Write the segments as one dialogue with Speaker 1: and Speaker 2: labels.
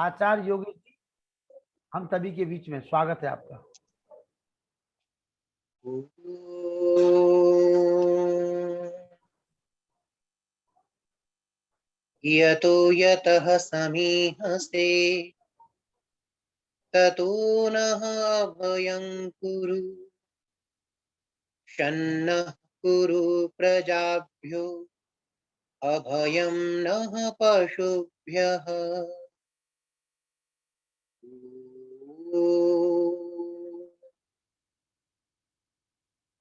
Speaker 1: आचार्य योगेश जी हम सभी के बीच में स्वागत है आपका।
Speaker 2: यतो यतः समीहसे ततो नः अभयं कुरु शन्नः कुरु प्रजाभ्यो अभयं नः पशुभ्यः।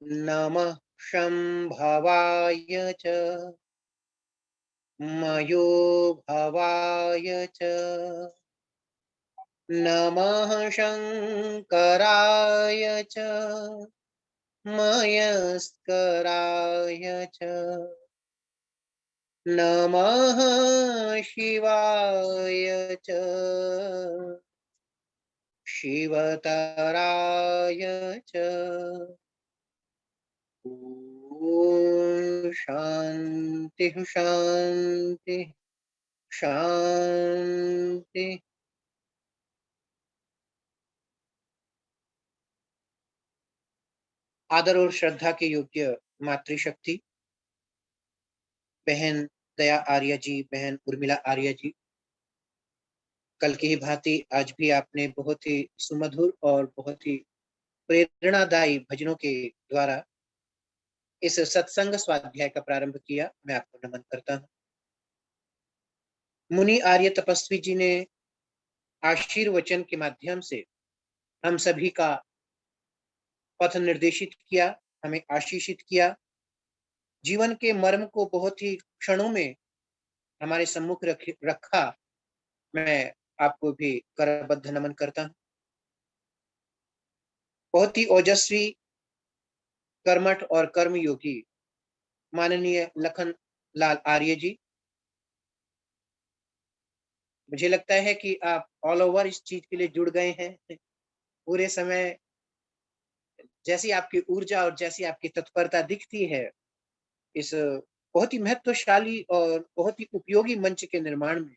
Speaker 2: नमः शंभवाय च मयो भवाय च नमः शंकराय च मयस्कराय च नमः शिवाय च शिवतराय च। ओम शांति शांति शांति। आदर और श्रद्धा के योग्य मातृशक्ति बहन दया आर्य जी, बहन उर्मिला आर्य जी, कल की ही भांति आज भी आपने बहुत ही सुमधुर और बहुत ही प्रेरणादायी भजनों के द्वारा इस सत्संग स्वाध्याय का प्रारंभ किया। मैं आपको नमन करता हूँ। मुनि आर्य तपस्वी जी ने आशीर्वचन के माध्यम से हम सभी का पथ निर्देशित किया, हमें आशीषित किया, जीवन के मर्म को बहुत ही क्षणों में हमारे सम्मुख रखा। मैं आपको भी करबद्ध नमन करता हूँ। बहुत ही ओजस्वी, कर्मठ और कर्मयोगी माननीय लखन लाल आर्य जी, मुझे लगता है कि आप ऑल ओवर इस चीज के लिए जुड़ गए हैं। पूरे समय जैसी आपकी ऊर्जा और जैसी आपकी तत्परता दिखती है इस बहुत ही महत्वशाली और बहुत ही उपयोगी मंच के निर्माण में।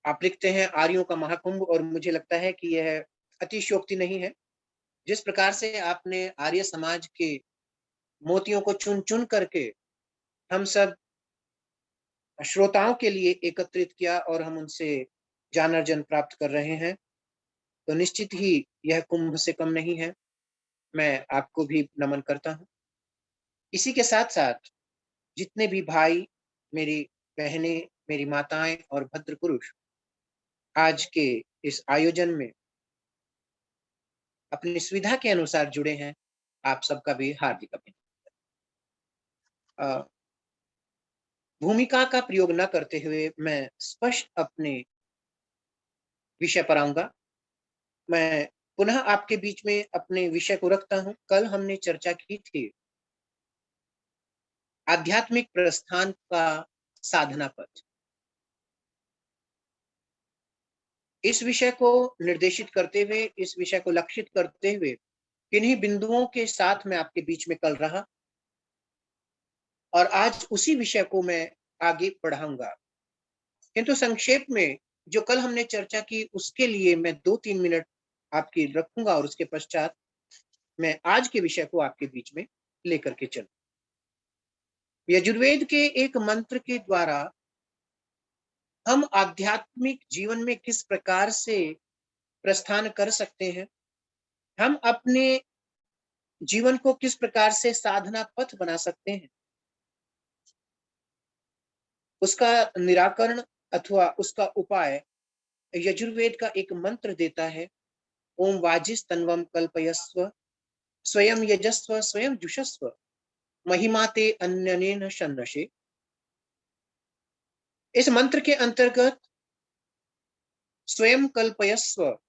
Speaker 2: आप लिखते हैं आर्यों का महाकुंभ, और मुझे लगता है कि यह अतिशयोक्ति नहीं है। जिस प्रकार से आपने आर्य समाज के मोतियों को चुन चुन करके हम सब श्रोताओं के लिए एकत्रित किया और हम उनसे ज्ञान अर्जन प्राप्त कर रहे हैं, तो निश्चित ही यह कुंभ से कम नहीं है। मैं आपको भी नमन करता हूँ। इसी के साथ साथ जितने भी भाई, मेरी बहनें, मेरी माताएं और भद्र पुरुष आज के इस आयोजन में अपनी सुविधा के अनुसार जुड़े हैं, आप सबका भी हार्दिक अभिनंदन। भूमिका का प्रयोग न करते हुए मैं स्पष्ट अपने विषय पर आऊंगा। मैं पुनः आपके बीच में अपने विषय को रखता हूं। कल हमने चर्चा की थी आध्यात्मिक प्रस्थान का साधना पथ। इस विषय को निर्देशित करते हुए, इस विषय को लक्षित करते हुए किन्हीं बिंदुओं के साथ मैं आपके बीच में कल रहा, और आज उसी विषय को मैं आगे बढ़ाऊंगा। किंतु संक्षेप में जो कल हमने चर्चा की उसके लिए मैं 2-3 मिनट आपकी रखूंगा, और उसके पश्चात मैं आज के विषय को आपके बीच में लेकर के चलूं। यजुर्वेद के एक मंत्र के द्वारा हम आध्यात्मिक जीवन में किस प्रकार से प्रस्थान कर सकते हैं, हम अपने जीवन को किस प्रकार से साधना पथ बना सकते हैं, उसका निराकरण अथवा उसका उपाय यजुर्वेद का एक मंत्र देता है। ओम वाजिस्तन्वम कल्पयस्व स्वयं यजस्व स्वयं जुषस्व महिमाते अन्यनेन शन्नशे। इस मंत्र के अंतर्गत स्वयं कल्पयस्व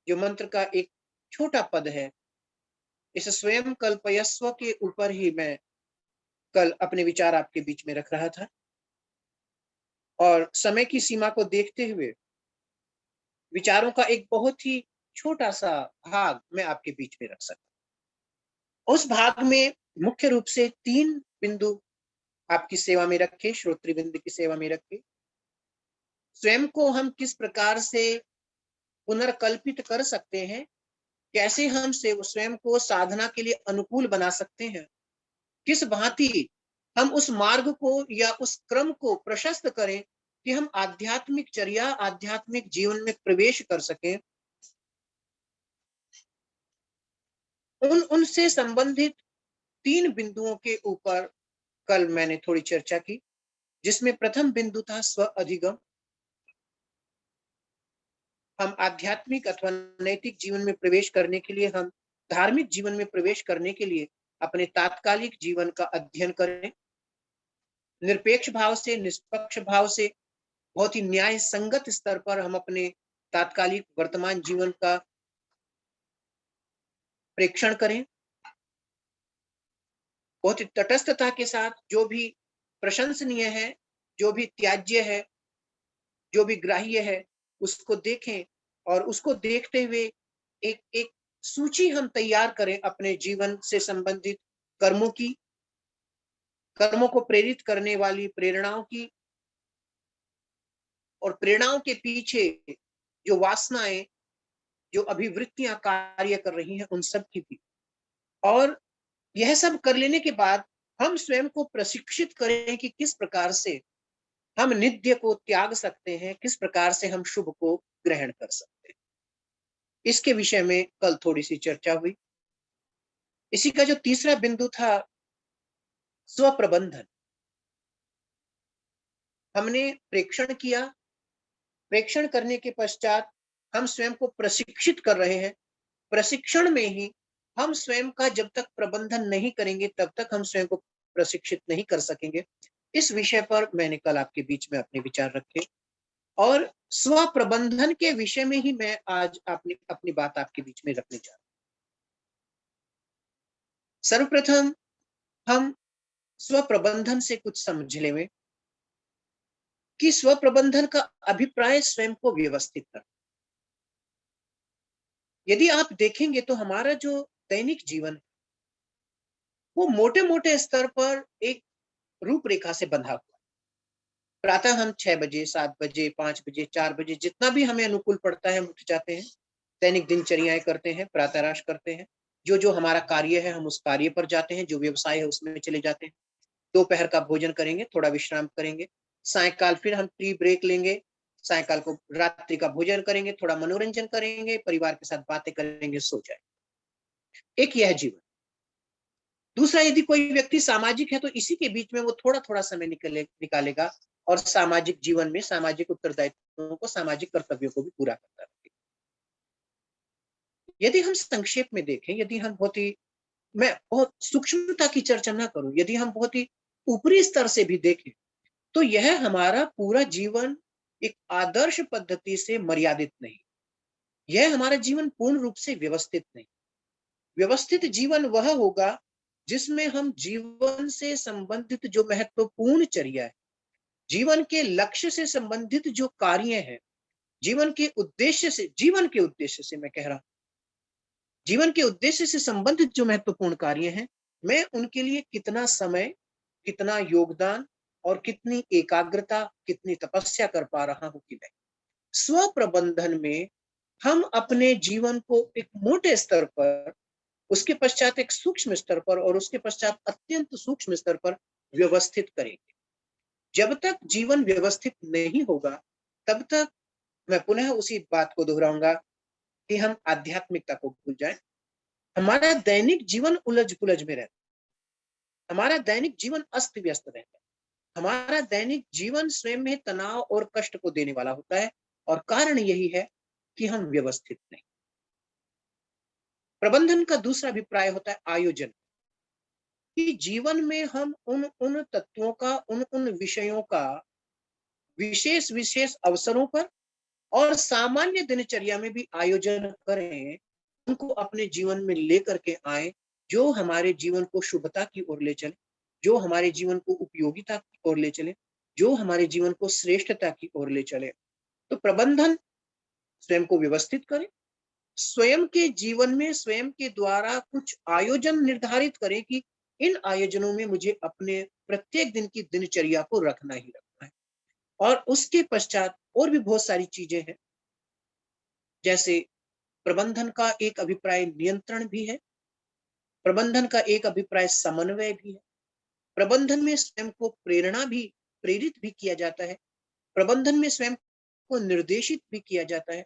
Speaker 2: जो मंत्र का एक छोटा पद है, इस स्वयं कल्पयस्व के ऊपर ही मैं कल अपने विचार आपके बीच में रख रहा था, और समय की सीमा को देखते हुए विचारों का एक बहुत ही छोटा सा भाग मैं आपके बीच में रख सकता। उस भाग में मुख्य रूप से 3 बिंदु आपकी सेवा में रखे, श्रोतृवृंद की सेवा में रखे। स्वयं को हम किस प्रकार से पुनर्कल्पित कर सकते हैं, कैसे हम से स्वयं को साधना के लिए अनुकूल बना सकते हैं, किस भांति हम उस मार्ग को या उस क्रम को प्रशस्त करें कि हम आध्यात्मिक चर्या, आध्यात्मिक जीवन में प्रवेश कर सकें। उनसे संबंधित 3 बिंदुओं के ऊपर कल मैंने थोड़ी चर्चा की, जिसमें प्रथम बिंदु था स्व अधिगम। हम आध्यात्मिक अथवा नैतिक जीवन में प्रवेश करने के लिए, हम धार्मिक जीवन में प्रवेश करने के लिए अपने तात्कालिक जीवन का अध्ययन करें, निरपेक्ष भाव से, निष्पक्ष भाव से, बहुत ही न्याय संगत स्तर पर हम अपने तात्कालिक वर्तमान जीवन का प्रेक्षण करें। बहुत ही तटस्थता के साथ जो भी प्रशंसनीय है, जो भी त्याज्य है, जो भी ग्राह्य है, उसको देखें और उसको देखते हुए एक एक सूची हम तैयार करें अपने जीवन से संबंधित कर्मों की, कर्मों को प्रेरित करने वाली प्रेरणाओं की, और प्रेरणाओं के पीछे जो वासनाएं, जो अभिवृत्तियां कार्य कर रही हैं, उन सब की भी। और यह सब कर लेने के बाद हम स्वयं को प्रशिक्षित करें कि किस प्रकार से हम नित्य को त्याग सकते हैं, किस प्रकार से हम शुभ को ग्रहण कर सकते हैं। इसके विषय में कल थोड़ी सी चर्चा हुई। इसी का जो तीसरा बिंदु था, स्वप्रबंधन, हमने प्रेक्षण किया। प्रेक्षण करने के पश्चात हम स्वयं को प्रशिक्षित कर रहे हैं। प्रशिक्षण में ही हम स्वयं का जब तक प्रबंधन नहीं करेंगे, तब तक हम स्वयं को प्रशिक्षित नहीं कर सकेंगे। इस विषय पर मैंने कल आपके बीच में अपने विचार रखे, और स्व प्रबंधन के विषय में ही मैं आज अपनी बात आपके बीच में रखने जा रहा हूं। सर्वप्रथम हम स्व प्रबंधन से कुछ समझ लें कि स्व प्रबंधन का अभिप्राय स्वयं को व्यवस्थित करना। यदि आप देखेंगे तो हमारा जो दैनिक जीवन है, वो मोटे मोटे स्तर पर एक रूपरेखा से बंधा हुआ है। प्रातः हम 6 बजे, 7 बजे, 5 बजे, 4 बजे, जितना भी हमें अनुकूल पड़ता है हम उठ जाते हैं, दैनिक दिनचर्याएं करते हैं, प्रातःराश करते हैं। जो जो हमारा कार्य है हम उस कार्य पर जाते हैं, जो व्यवसाय है उसमें चले जाते हैं। दोपहर का भोजन करेंगे, थोड़ा विश्राम करेंगे, सायकाल फिर हम टी ब्रेक लेंगे, सायकाल को रात्रि का भोजन करेंगे, थोड़ा मनोरंजन करेंगे, परिवार के साथ बातें करेंगे, सो जाए। एक यह जीवन। दूसरा, यदि कोई व्यक्ति सामाजिक है तो इसी के बीच में वो थोड़ा थोड़ा समय निकालेगा और सामाजिक जीवन में सामाजिक उत्तरदायित्वों को, सामाजिक कर्तव्यों को भी पूरा करता रहेगा। यदि हम संक्षेप में देखें, यदि हम मैं बहुत सूक्ष्मता की चर्चा ना करूं, यदि हम बहुत ही ऊपरी स्तर से भी देखें, तो यह हमारा पूरा जीवन एक आदर्श पद्धति से मर्यादित नहीं, यह हमारा जीवन पूर्ण रूप से व्यवस्थित नहीं। व्यवस्थित जीवन वह होगा जिसमें हम जीवन से संबंधित जो महत्वपूर्ण चर्या है, जीवन के लक्ष्य से संबंधित जो कार्य हैं, जीवन के उद्देश्य से मैं कह रहा हूं, जीवन के उद्देश्य से संबंधित जो महत्वपूर्ण कार्य हैं, मैं उनके लिए कितना समय, कितना योगदान और कितनी एकाग्रता, कितनी तपस्या कर पा रहा हूं कि नहीं। स्व प्रबंधन में हम अपने जीवन को एक मोटे स्तर पर, उसके पश्चात एक सूक्ष्म स्तर पर, और उसके पश्चात अत्यंत सूक्ष्म स्तर पर व्यवस्थित करेंगे। जब तक जीवन व्यवस्थित नहीं होगा, तब तक मैं पुनः उसी बात को दोहराऊंगा कि हम आध्यात्मिकता को भूल जाएं। हमारा दैनिक जीवन उलझ पुलझ में रहता है, हमारा दैनिक जीवन अस्त व्यस्त रहता है, हमारा दैनिक जीवन स्वयं में तनाव और कष्ट को देने वाला होता है, और कारण यही है कि हम व्यवस्थित नहीं। प्रबंधन का दूसरा अभिप्राय होता है आयोजन, कि जीवन में हम उन उन तत्वों का, उन उन विषयों का विशेष विशेष अवसरों पर और सामान्य दिनचर्या में भी आयोजन करें, उनको अपने जीवन में लेकर के आए, जो हमारे जीवन को शुभता की ओर ले चले, जो हमारे जीवन को उपयोगिता की ओर ले चले, जो हमारे जीवन को श्रेष्ठता की ओर ले चले। तो प्रबंधन स्वयं को व्यवस्थित करें, स्वयं के जीवन में स्वयं के द्वारा कुछ आयोजन निर्धारित करें कि इन आयोजनों में मुझे अपने प्रत्येक दिन की दिनचर्या को रखना ही रखना है। और उसके पश्चात और भी बहुत सारी चीजें हैं, जैसे प्रबंधन का एक अभिप्राय नियंत्रण भी है, प्रबंधन का एक अभिप्राय समन्वय भी है, प्रबंधन में स्वयं को प्रेरित भी किया जाता है, प्रबंधन में स्वयं को निर्देशित भी किया जाता है,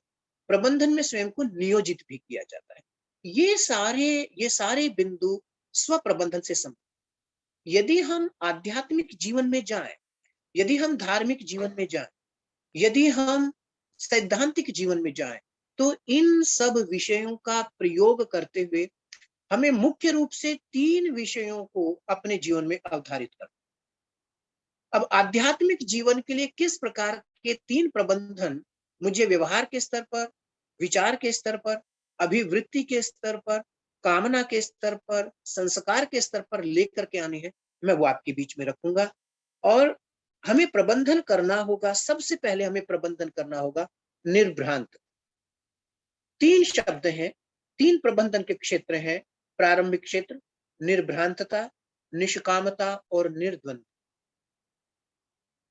Speaker 2: प्रबंधन में स्वयं को नियोजित भी किया जाता है। ये सारे बिंदु स्व प्रबंधन से संबंधित। यदि हम आध्यात्मिक जीवन में जाएं, यदि हम धार्मिक जीवन में जाएं, यदि हम सैद्धांतिक जीवन में जाएं, तो इन सब विषयों का प्रयोग करते हुए हमें मुख्य रूप से 3 विषयों को अपने जीवन में अवधारित करना। अब आध्यात्मिक जीवन के लिए किस प्रकार के 3 प्रबंधन मुझे व्यवहार के स्तर पर, विचार के स्तर पर, अभिवृत्ति के स्तर पर, कामना के स्तर पर, संस्कार के स्तर पर लेकर के आने हैं, मैं वो आपके बीच में रखूंगा। और हमें प्रबंधन करना होगा, सबसे पहले हमें प्रबंधन करना होगा निर्भ्रांत। 3 शब्द हैं, 3 प्रबंधन के क्षेत्र हैं, प्रारंभिक क्षेत्र, निर्भ्रांतता, निष्कामता और निर्द्वंद।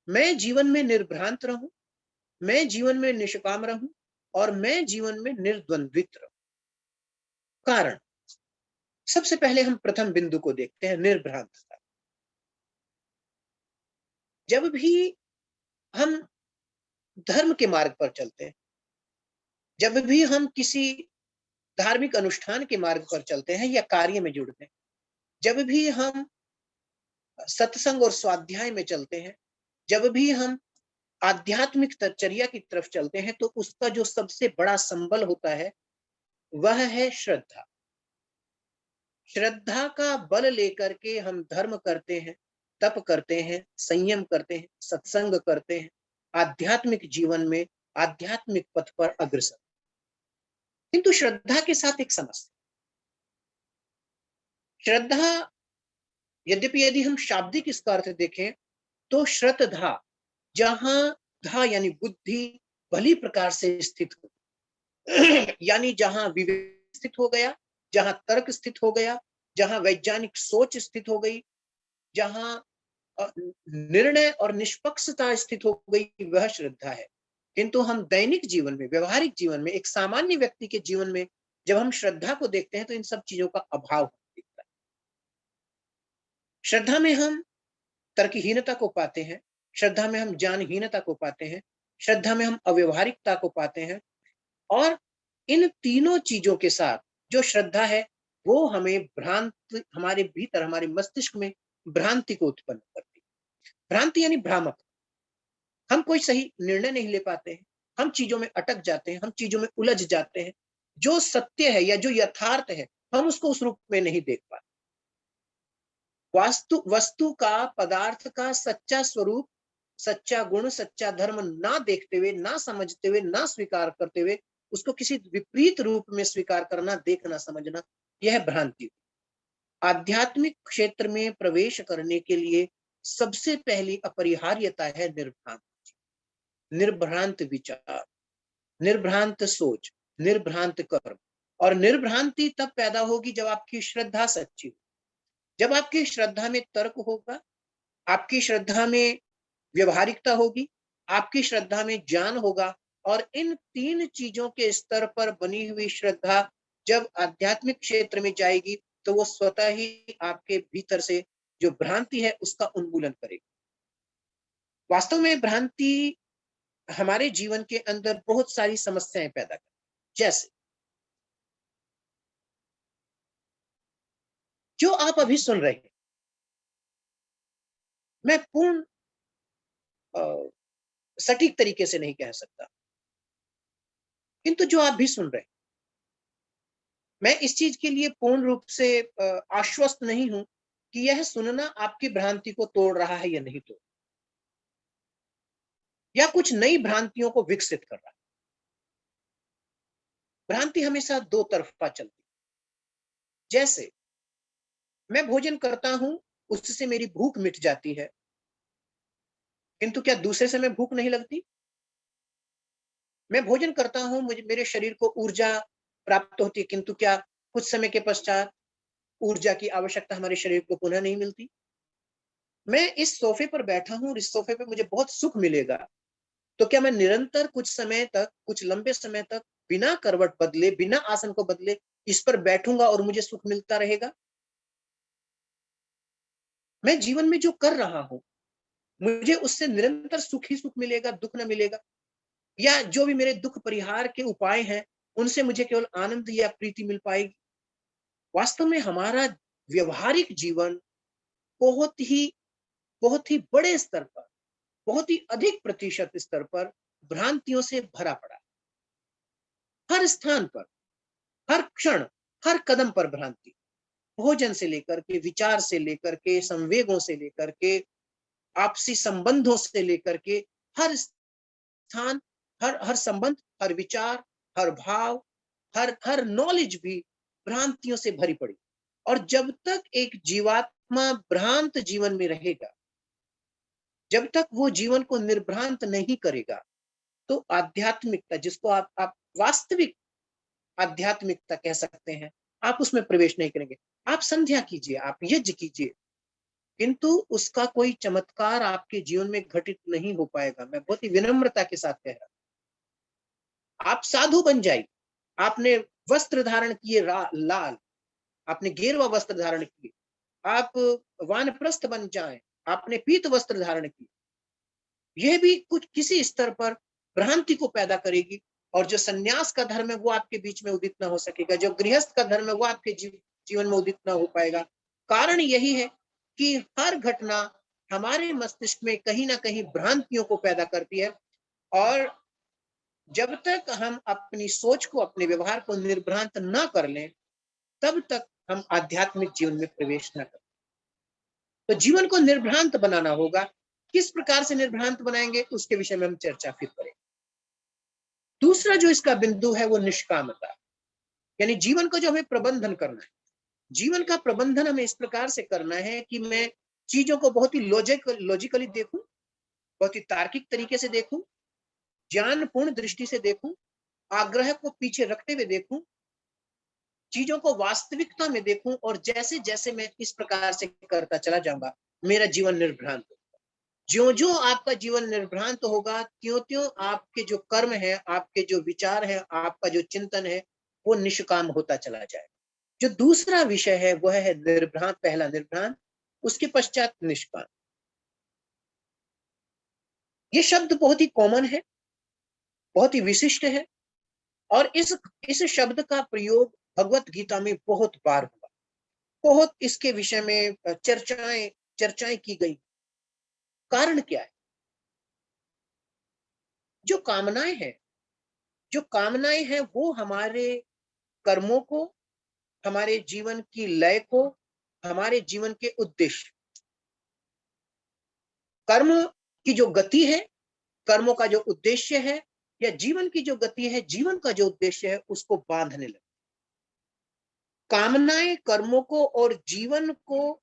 Speaker 2: मैं जीवन में निर्भ्रांत रहूं, मैं जीवन में निष्काम रहूं और मैं जीवन में निर्द्वंद्वित रहूं। कारण, सबसे पहले हम प्रथम बिंदु को देखते हैं, निर्भ्रांतता। जब भी हम धर्म के मार्ग पर चलते हैं, जब भी हम किसी धार्मिक अनुष्ठान के मार्ग पर चलते हैं या कार्य में जुड़ते हैं, जब भी हम सत्संग और स्वाध्याय में चलते हैं, जब भी हम आध्यात्मिक तपचर्या की तरफ चलते हैं, तो उसका जो सबसे बड़ा संबल होता है वह है श्रद्धा। श्रद्धा का बल लेकर के हम धर्म करते हैं, तप करते हैं, संयम करते हैं, सत्संग करते हैं, आध्यात्मिक जीवन में आध्यात्मिक पथ पर अग्रसर। किंतु श्रद्धा के साथ एक समस्या। श्रद्धा, यद्यपि यदि हम शाब्दिक इसका अर्थ देखें तो श्रद्धा, जहां धा यानी बुद्धि भली प्रकार से स्थित हो, यानी जहां विवेक स्थित हो गया, जहां तर्क स्थित हो गया, जहां वैज्ञानिक सोच स्थित हो गई, जहां निर्णय और निष्पक्षता स्थित हो गई, वह श्रद्धा है। किंतु हम दैनिक जीवन में, व्यवहारिक जीवन में, एक सामान्य व्यक्ति के जीवन में जब हम श्रद्धा को देखते हैं तो इन सब चीजों का अभाव दिखता है। श्रद्धा में हम तर्कहीनता को पाते हैं, श्रद्धा में हम ज्ञानहीनता को पाते हैं, श्रद्धा में हम अव्यवहारिकता को पाते हैं, और इन तीनों चीजों के साथ जो श्रद्धा है वो हमें भ्रांति, हमारे भीतर, हमारे मस्तिष्क में भ्रांति को उत्पन्न करती है। भ्रांति यानी भ्रामक। हम कोई सही निर्णय नहीं ले पाते हैं, हम चीजों में अटक जाते हैं, हम चीजों में उलझ जाते हैं। जो सत्य है या जो यथार्थ है हम उसको उस रूप में नहीं देख पाते। वस्तु का, पदार्थ का सच्चा स्वरूप, सच्चा गुण, सच्चा धर्म ना देखते हुए, ना समझते हुए, ना स्वीकार करते हुए उसको किसी विपरीत रूप में स्वीकार करना, देखना, समझना, यह भ्रांति। आध्यात्मिक क्षेत्र में प्रवेश करने के लिए सबसे पहली अपरिहार्यता है निर्भ्रांत। निर्भ्रांत विचार, निर्भ्रांत सोच, निर्भ्रांत कर्म। और निर्भ्रांति तब पैदा होगी जब आपकी श्रद्धा सच्ची हो, जब आपकी श्रद्धा में तर्क होगा, आपकी श्रद्धा में व्यवहारिकता होगी, आपकी श्रद्धा में ज्ञान होगा। और इन 3 चीजों के स्तर पर बनी हुई श्रद्धा जब आध्यात्मिक क्षेत्र में जाएगी तो वो स्वतः ही आपके भीतर से जो भ्रांति है उसका उन्मूलन करेगी। वास्तव में भ्रांति हमारे जीवन के अंदर बहुत सारी समस्याएं पैदा करती है। जैसे जो आप अभी सुन रहे हैं, मैं पूर्ण सटीक तरीके से नहीं कह सकता, किंतु जो आप भी सुन रहे हैं, मैं इस चीज के लिए पूर्ण रूप से आश्वस्त नहीं हूं कि यह सुनना आपकी भ्रांति को तोड़ रहा है या नहीं तोड़, या कुछ नई भ्रांतियों को विकसित कर रहा है। भ्रांति हमेशा दो तरफा चलती है। जैसे मैं भोजन करता हूं, उससे मेरी भूख मिट जाती है, किंतु क्या दूसरे समय भूख नहीं लगती? मैं भोजन करता हूं, मुझे, मेरे शरीर को ऊर्जा प्राप्त होती है, किंतु क्या कुछ समय के पश्चात ऊर्जा की आवश्यकता हमारे शरीर को पुनः नहीं मिलती? मैं इस सोफे पर बैठा हूं और इस सोफे पे मुझे बहुत सुख मिलेगा, तो क्या मैं निरंतर कुछ समय तक, कुछ लंबे समय तक बिना करवट बदले, बिना आसन को बदले इस पर बैठूंगा और मुझे सुख मिलता रहेगा? मैं जीवन में जो कर रहा हूं, मुझे उससे निरंतर सुख ही सुख मिलेगा, दुख ना मिलेगा? या जो भी मेरे दुख परिहार के उपाय हैं, उनसे मुझे केवल आनंद या प्रीति मिल पाएगी? वास्तव में हमारा व्यवहारिक जीवन बहुत ही बहुत ही बड़े स्तर पर, बहुत ही अधिक प्रतिशत स्तर पर भ्रांतियों से भरा पड़ा है। हर स्थान पर, हर क्षण, हर कदम पर भ्रांति। भोजन से लेकर के, विचार से लेकर के, संवेगों से लेकर के, आपसी संबंधों से लेकर के, हर स्थान, हर हर संबंध, हर विचार, हर भाव, हर हर नॉलेज भी भ्रांतियों से भरी पड़ी। और जब तक एक जीवात्मा भ्रांत जीवन में रहेगा, जब तक वो जीवन को निर्भ्रांत नहीं करेगा, तो आध्यात्मिकता, जिसको आप वास्तविक आध्यात्मिकता कह सकते हैं, आप उसमें प्रवेश नहीं करेंगे। आप संध्या कीजिए, आप यज्ञ कीजिए, किंतु उसका कोई चमत्कार आपके जीवन में घटित नहीं हो पाएगा। मैं बहुत ही विनम्रता के साथ कह रहा हूं। आप साधु बन जाइए, आपने वस्त्र धारण किए लाल, आपने गेरुआ वस्त्र धारण किए, आप वानप्रस्थ बन जाएं, आपने पीत वस्त्र धारण किए, यह भी कुछ किसी स्तर पर भ्रांति को पैदा करेगी। और जो सन्यास का धर्म है वो आपके बीच में उदित ना हो सकेगा, जो गृहस्थ का धर्म है वो आपके जीवन में उदित ना हो पाएगा। कारण यही है कि हर घटना हमारे मस्तिष्क में कहीं ना कहीं भ्रांतियों को पैदा करती है। और जब तक हम अपनी सोच को, अपने व्यवहार को निर्भ्रांत ना कर लें, तब तक हम आध्यात्मिक जीवन में प्रवेश न करें। तो जीवन को निर्भ्रांत बनाना होगा। किस प्रकार से निर्भ्रांत बनाएंगे, उसके विषय में हम चर्चा फिर करेंगे। दूसरा जो इसका बिंदु है वो निष्कामता, यानी जीवन का जो हमें प्रबंधन करना है। जीवन का प्रबंधन हमें इस प्रकार से करना है कि मैं चीजों को बहुत ही लॉजिकली देखूं, बहुत ही तार्किक तरीके से देखूं, ज्ञानपूर्ण दृष्टि से देखूं, आग्रह को पीछे रखते हुए देखूं, चीजों को वास्तविकता में देखूं। और जैसे जैसे मैं इस प्रकार से करता चला जाऊंगा, मेरा जीवन निर्भ्रांत होगा। ज्यो ज्यो आपका जीवन निर्भ्रांत होगा, त्यों त्यों आपके जो कर्म है, आपके जो विचार है, आपका जो चिंतन है, वो निष्काम होता चला जाएगा। जो दूसरा विषय है वह है निर्भ्रांत। पहला निर्भ्रांत, उसके पश्चात निष्काम। ये शब्द बहुत ही कॉमन है, बहुत ही विशिष्ट है, और इस शब्द का प्रयोग भगवत गीता में बहुत बार हुआ। बहुत इसके विषय में चर्चाएं चर्चाएं की गई। कारण क्या है? जो कामनाएं हैं वो हमारे कर्मों को, हमारे जीवन की लय को, हमारे जीवन के उद्देश्य, कर्म की जो गति है, कर्मों का जो उद्देश्य है, या जीवन की जो गति है, जीवन का जो उद्देश्य है, उसको बांधने लगे। कामनाएं कर्मों को और जीवन को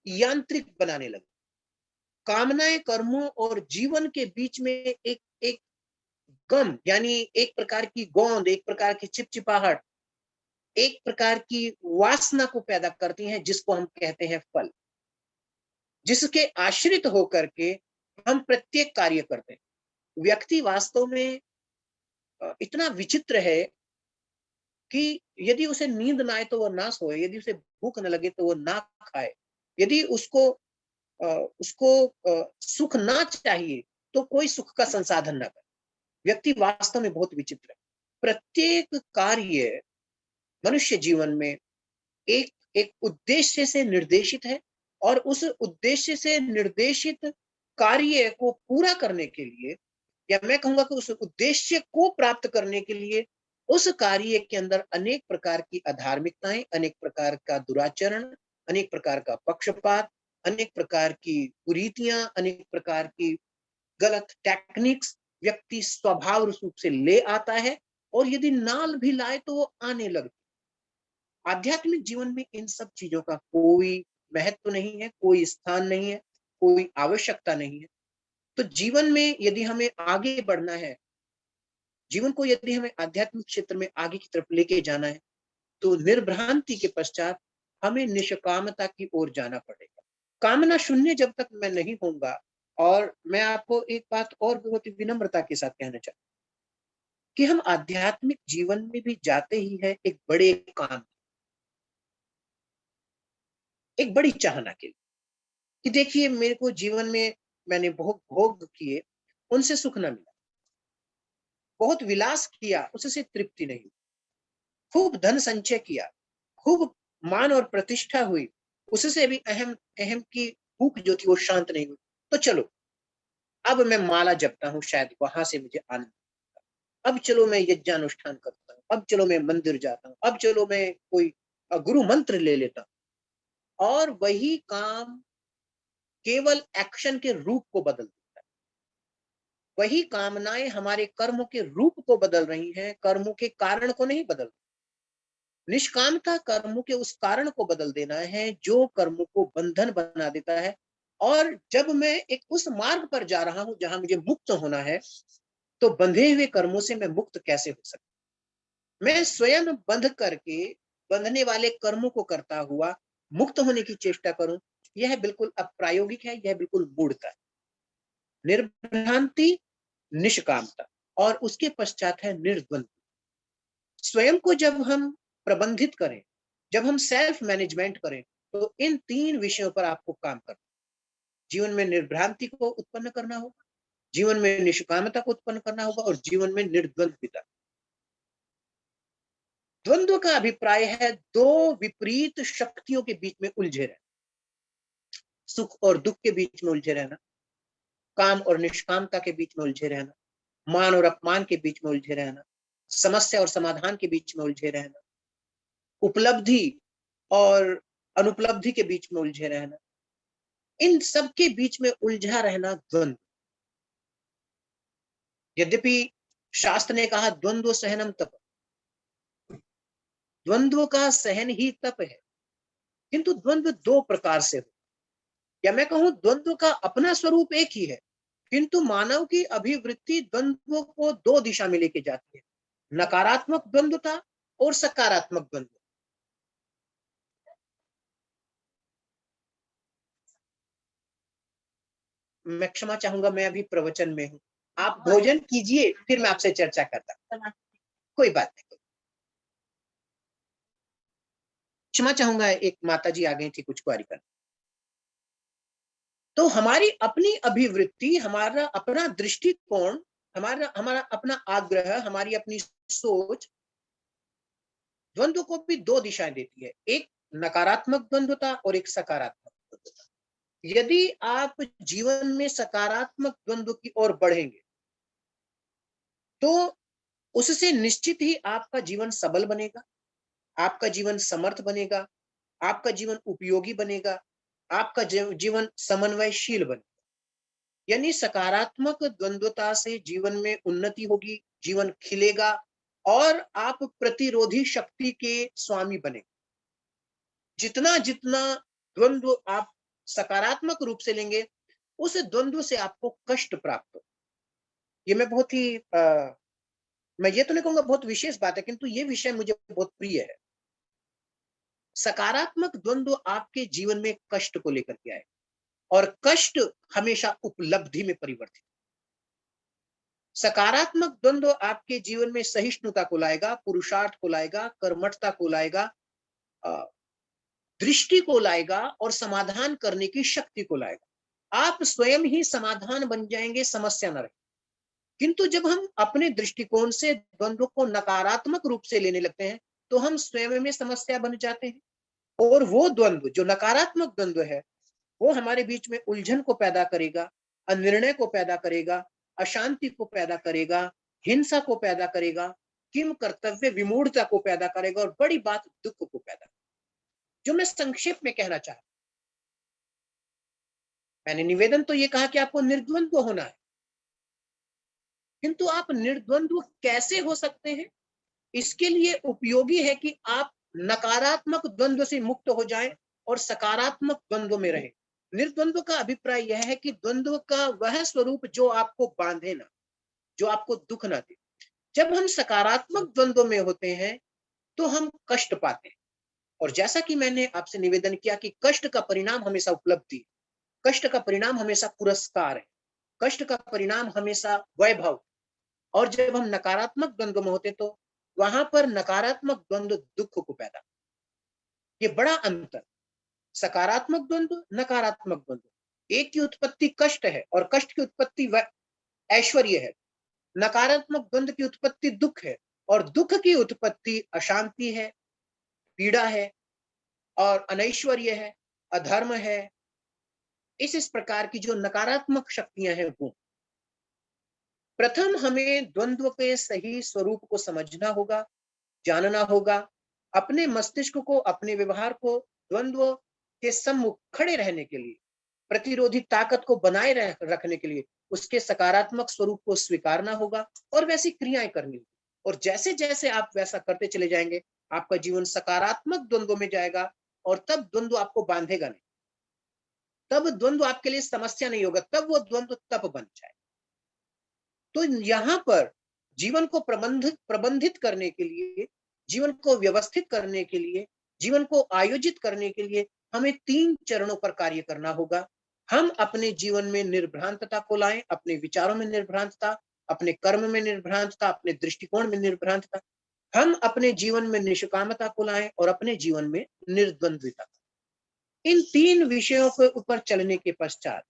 Speaker 2: यांत्रिक बनाने लगे। कामनाएं कर्मों और जीवन के बीच में एक एक गम, यानी एक प्रकार की गोंद, एक प्रकार की चिपचिपाहट, एक प्रकार की वासना को पैदा करती हैं, जिसको हम कहते हैं फल, जिसके आश्रित होकर के हम प्रत्येक कार्य करते हैं। व्यक्ति वास्तव में इतना विचित्र है कि यदि उसे नींद ना आए तो वो ना सोए, यदि उसे भूख न लगे तो वो ना खाए, यदि उसको सुख ना चाहिए तो कोई सुख का संसाधन ना करे। व्यक्ति वास्तव में बहुत विचित्र है। प्रत्येक कार्य मनुष्य जीवन में एक एक उद्देश्य से निर्देशित है, और उस उद्देश्य से निर्देशित कार्य को पूरा करने के लिए, या मैं कहूंगा कि उस उद्देश्य को प्राप्त करने के लिए, उस कार्य के अंदर अनेक प्रकार की अधार्मिकताएं, अनेक प्रकार का दुराचरण, अनेक प्रकार का पक्षपात, अनेक प्रकार की कुरीतियां, अनेक प्रकार की गलत टेक्निक्स व्यक्ति स्वभाव रूप से ले आता है। और यदि नाल भी लाए तो वो आने लगती। आध्यात्मिक जीवन में इन सब चीजों का कोई महत्व नहीं है, कोई स्थान नहीं है, कोई आवश्यकता नहीं है। तो जीवन में यदि हमें आगे बढ़ना है, जीवन को यदि हमें आध्यात्मिक क्षेत्र में आगे की तरफ लेके जाना है, तो निर्भ्रांति के पश्चात हमें निष्कामता की ओर जाना पड़ेगा। कामना शून्य जब तक मैं नहीं होऊंगा, और मैं आपको एक बात और बहुत ही विनम्रता के साथ कहना चाहता हूं कि हम आध्यात्मिक जीवन में भी जाते ही है एक बड़े काम, एक बड़ी चाहना के लिए कि देखिए मेरे को जीवन में मैंने बहुत भोग किए, उनसे सुख ना मिला, बहुत विलास किया, उससे तृप्ति नहीं, खूब धन संचय किया, खूब मान और प्रतिष्ठा हुई, उससे भी अहम अहम की भूख जो थी वो शांत नहीं हुई। तो चलो अब मैं माला जपता हूँ, शायद वहां से मुझे आनंद, अब चलो मैं यज्ञानुष्ठान करता हूँ, अब चलो मैं मंदिर जाता हूँ, अब चलो मैं कोई गुरु मंत्र ले लेता हूँ, और वही काम केवल एक्शन के रूप को बदल देता है। वही कामनाएं हमारे कर्मों के रूप को बदल रही हैं, कर्मों के कारण को नहीं बदल। निष्कामता कर्मों के उस कारण को बदल देना है जो कर्मों को बंधन बना देता है। और जब मैं एक उस मार्ग पर जा रहा हूं जहां मुझे मुक्त होना है, तो बंधे हुए कर्मों से मैं मुक्त कैसे हो सकता? मैं स्वयं बंध करके बंधने वाले कर्मों को करता हुआ मुक्त होने की चेष्टा करूं, यह बिल्कुल अप्रायोगिक है, यह बिल्कुल मूढ़ता है। निर्भ्रांति, निष्कामता, और उसके पश्चात है निर्द्वंद। स्वयं को जब हम प्रबंधित करें, जब हम सेल्फ मैनेजमेंट करें, तो इन तीन विषयों पर आपको काम करना, जीवन में निर्भ्रांति को उत्पन्न करना होगा, जीवन में निष्कामता को उत्पन्न करना होगा, और जीवन में निर्द्वंद्विता। द्वंद्व का अभिप्राय है दो विपरीत शक्तियों के बीच में उलझे रहना, सुख और दुख के बीच में उलझे रहना, काम और निष्कामता के बीच में उलझे रहना, मान और अपमान के बीच में उलझे रहना, समस्या और समाधान के बीच में उलझे रहना, उपलब्धि और अनुपलब्धि के बीच में उलझे रहना, इन सब के बीच में उलझा रहना द्वंद्व। यद्यपि शास्त्र ने कहा द्वंद्व सहनम तप, द्वंद्व का सहन ही तप है, किंतु द्वंद्व दो प्रकार से हो, या मैं कहूं द्वंद्व का अपना स्वरूप एक ही है, किंतु मानव की अभिवृत्ति द्वंद्व को दो दिशा में लेके जाती है, नकारात्मक द्वंद्वता और सकारात्मक द्वंद्व। मैं क्षमा चाहूंगा, मैं अभी प्रवचन में हूं, आप भोजन कीजिए, फिर मैं आपसे चर्चा करता हूं। कोई बात नहीं। क्षमा चाहूंगा, एक माता जी आ गई थी कुछ क्वारी करने। तो हमारी अपनी अभिवृत्ति, हमारा अपना दृष्टिकोण, हमारा हमारा अपना आग्रह, हमारी अपनी सोच द्वंद्व को भी दो दिशाएं देती है, एक नकारात्मक द्वंद्वता और एक सकारात्मक द्वंद्वता। यदि आप जीवन में सकारात्मक द्वंद्व की ओर बढ़ेंगे, तो उससे निश्चित ही आपका जीवन सबल बनेगा, आपका जीवन समर्थ बनेगा, आपका जीवन उपयोगी बनेगा, आपका जीवन समन्वयशील बनेगा। यानी सकारात्मक द्वंद्वता से जीवन में उन्नति होगी, जीवन खिलेगा, और आप प्रतिरोधी शक्ति के स्वामी बनेंगे। जितना जितना द्वंद्व आप सकारात्मक रूप से लेंगे, उस द्वंद्व से आपको कष्ट प्राप्त हो। ये मैं बहुत ही मैं ये तो नहीं कहूंगा बहुत विशेष बात है, किंतु ये विषय मुझे बहुत प्रिय है। सकारात्मक द्वंद्व आपके जीवन में कष्ट को लेकर के आए, और कष्ट हमेशा उपलब्धि में परिवर्तित। सकारात्मक द्वंद्व आपके जीवन में सहिष्णुता को लाएगा, पुरुषार्थ को लाएगा, कर्मठता को लाएगा, दृष्टि को लाएगा, और समाधान करने की शक्ति को लाएगा। आप स्वयं ही समाधान बन जाएंगे, समस्या न रहे। किंतु जब हम अपने दृष्टिकोण से द्वंद्व को नकारात्मक रूप से लेने लगते हैं, तो हम स्वयं में समस्या बन जाते हैं। और वो द्वंद्व जो नकारात्मक द्वंद्व है, वो हमारे बीच में उलझन को पैदा करेगा, अनिर्णय को पैदा करेगा, अशांति को पैदा करेगा, हिंसा को पैदा करेगा, किम कर्तव्य विमूढ़ता को पैदा करेगा, और बड़ी बात दुख को पैदा। जो मैं संक्षेप में कहना चाहता, मैंने निवेदन तो ये कहा कि आपको निर्द्वंद्व होना है, किंतु आप निर्द्वंद्व कैसे हो सकते हैं? इसके लिए उपयोगी है कि आप नकारात्मक द्वंद्व से मुक्त हो जाएं और सकारात्मक द्वंद्व में रहें। निर्द्वंद्व का अभिप्राय यह है कि द्वंद्व का वह स्वरूप जो आपको बांधे ना, जो आपको दुख ना दे। जब हम सकारात्मक द्वंद्व में होते हैं, तो हम कष्ट पाते हैं, और जैसा कि मैंने आपसे निवेदन किया कि कष्ट का परिणाम हमेशा उपलब्धि है, कष्ट का परिणाम हमेशा पुरस्कार है, कष्ट का परिणाम हमेशा वैभव। और जब हम नकारात्मक द्वंद्व में होते तो वहां पर नकारात्मक द्वंद्व दुख को पैदा, ये बड़ा अंतर। सकारात्मक द्वंद्व, नकारात्मक द्वंद्व, एक की उत्पत्ति कष्ट है और कष्ट की उत्पत्ति ऐश्वर्य है। नकारात्मक द्वंद्व की उत्पत्ति दुख है और दुख की उत्पत्ति अशांति है, पीड़ा है और अनैश्वर्य है, अधर्म है। इस प्रकार की जो नकारात्मक शक्तियां हैं वो, प्रथम हमें द्वंद्व के सही स्वरूप को समझना होगा, जानना होगा। अपने मस्तिष्क को, अपने व्यवहार को द्वंद्व के सम्मुख खड़े रहने के लिए, प्रतिरोधी ताकत को बनाए रखने के लिए उसके सकारात्मक स्वरूप को स्वीकारना होगा और वैसी क्रियाएं करनी होगी। और जैसे जैसे आप वैसा करते चले जाएंगे, आपका जीवन सकारात्मक द्वंद्व में जाएगा और तब द्वंद्व आपको बांधेगा नहीं, तब द्वंद्व आपके लिए समस्या नहीं होगा, तब वो द्वंद्व तप बन जाए। तो यहाँ पर जीवन को प्रबंधित करने के लिए, जीवन को व्यवस्थित करने के लिए, जीवन को आयोजित करने के लिए हमें 3 चरणों पर कार्य करना होगा। हम अपने जीवन में निर्भ्रांतता को लाएं, अपने विचारों में निर्भ्रांतता, अपने कर्म में निर्भ्रांतता, अपने दृष्टिकोण में निर्भ्रांतता। हम अपने जीवन में निष्कामता को लाएं और अपने जीवन में निर्द्वंद्विता। इन 3 विषयों के ऊपर चलने के पश्चात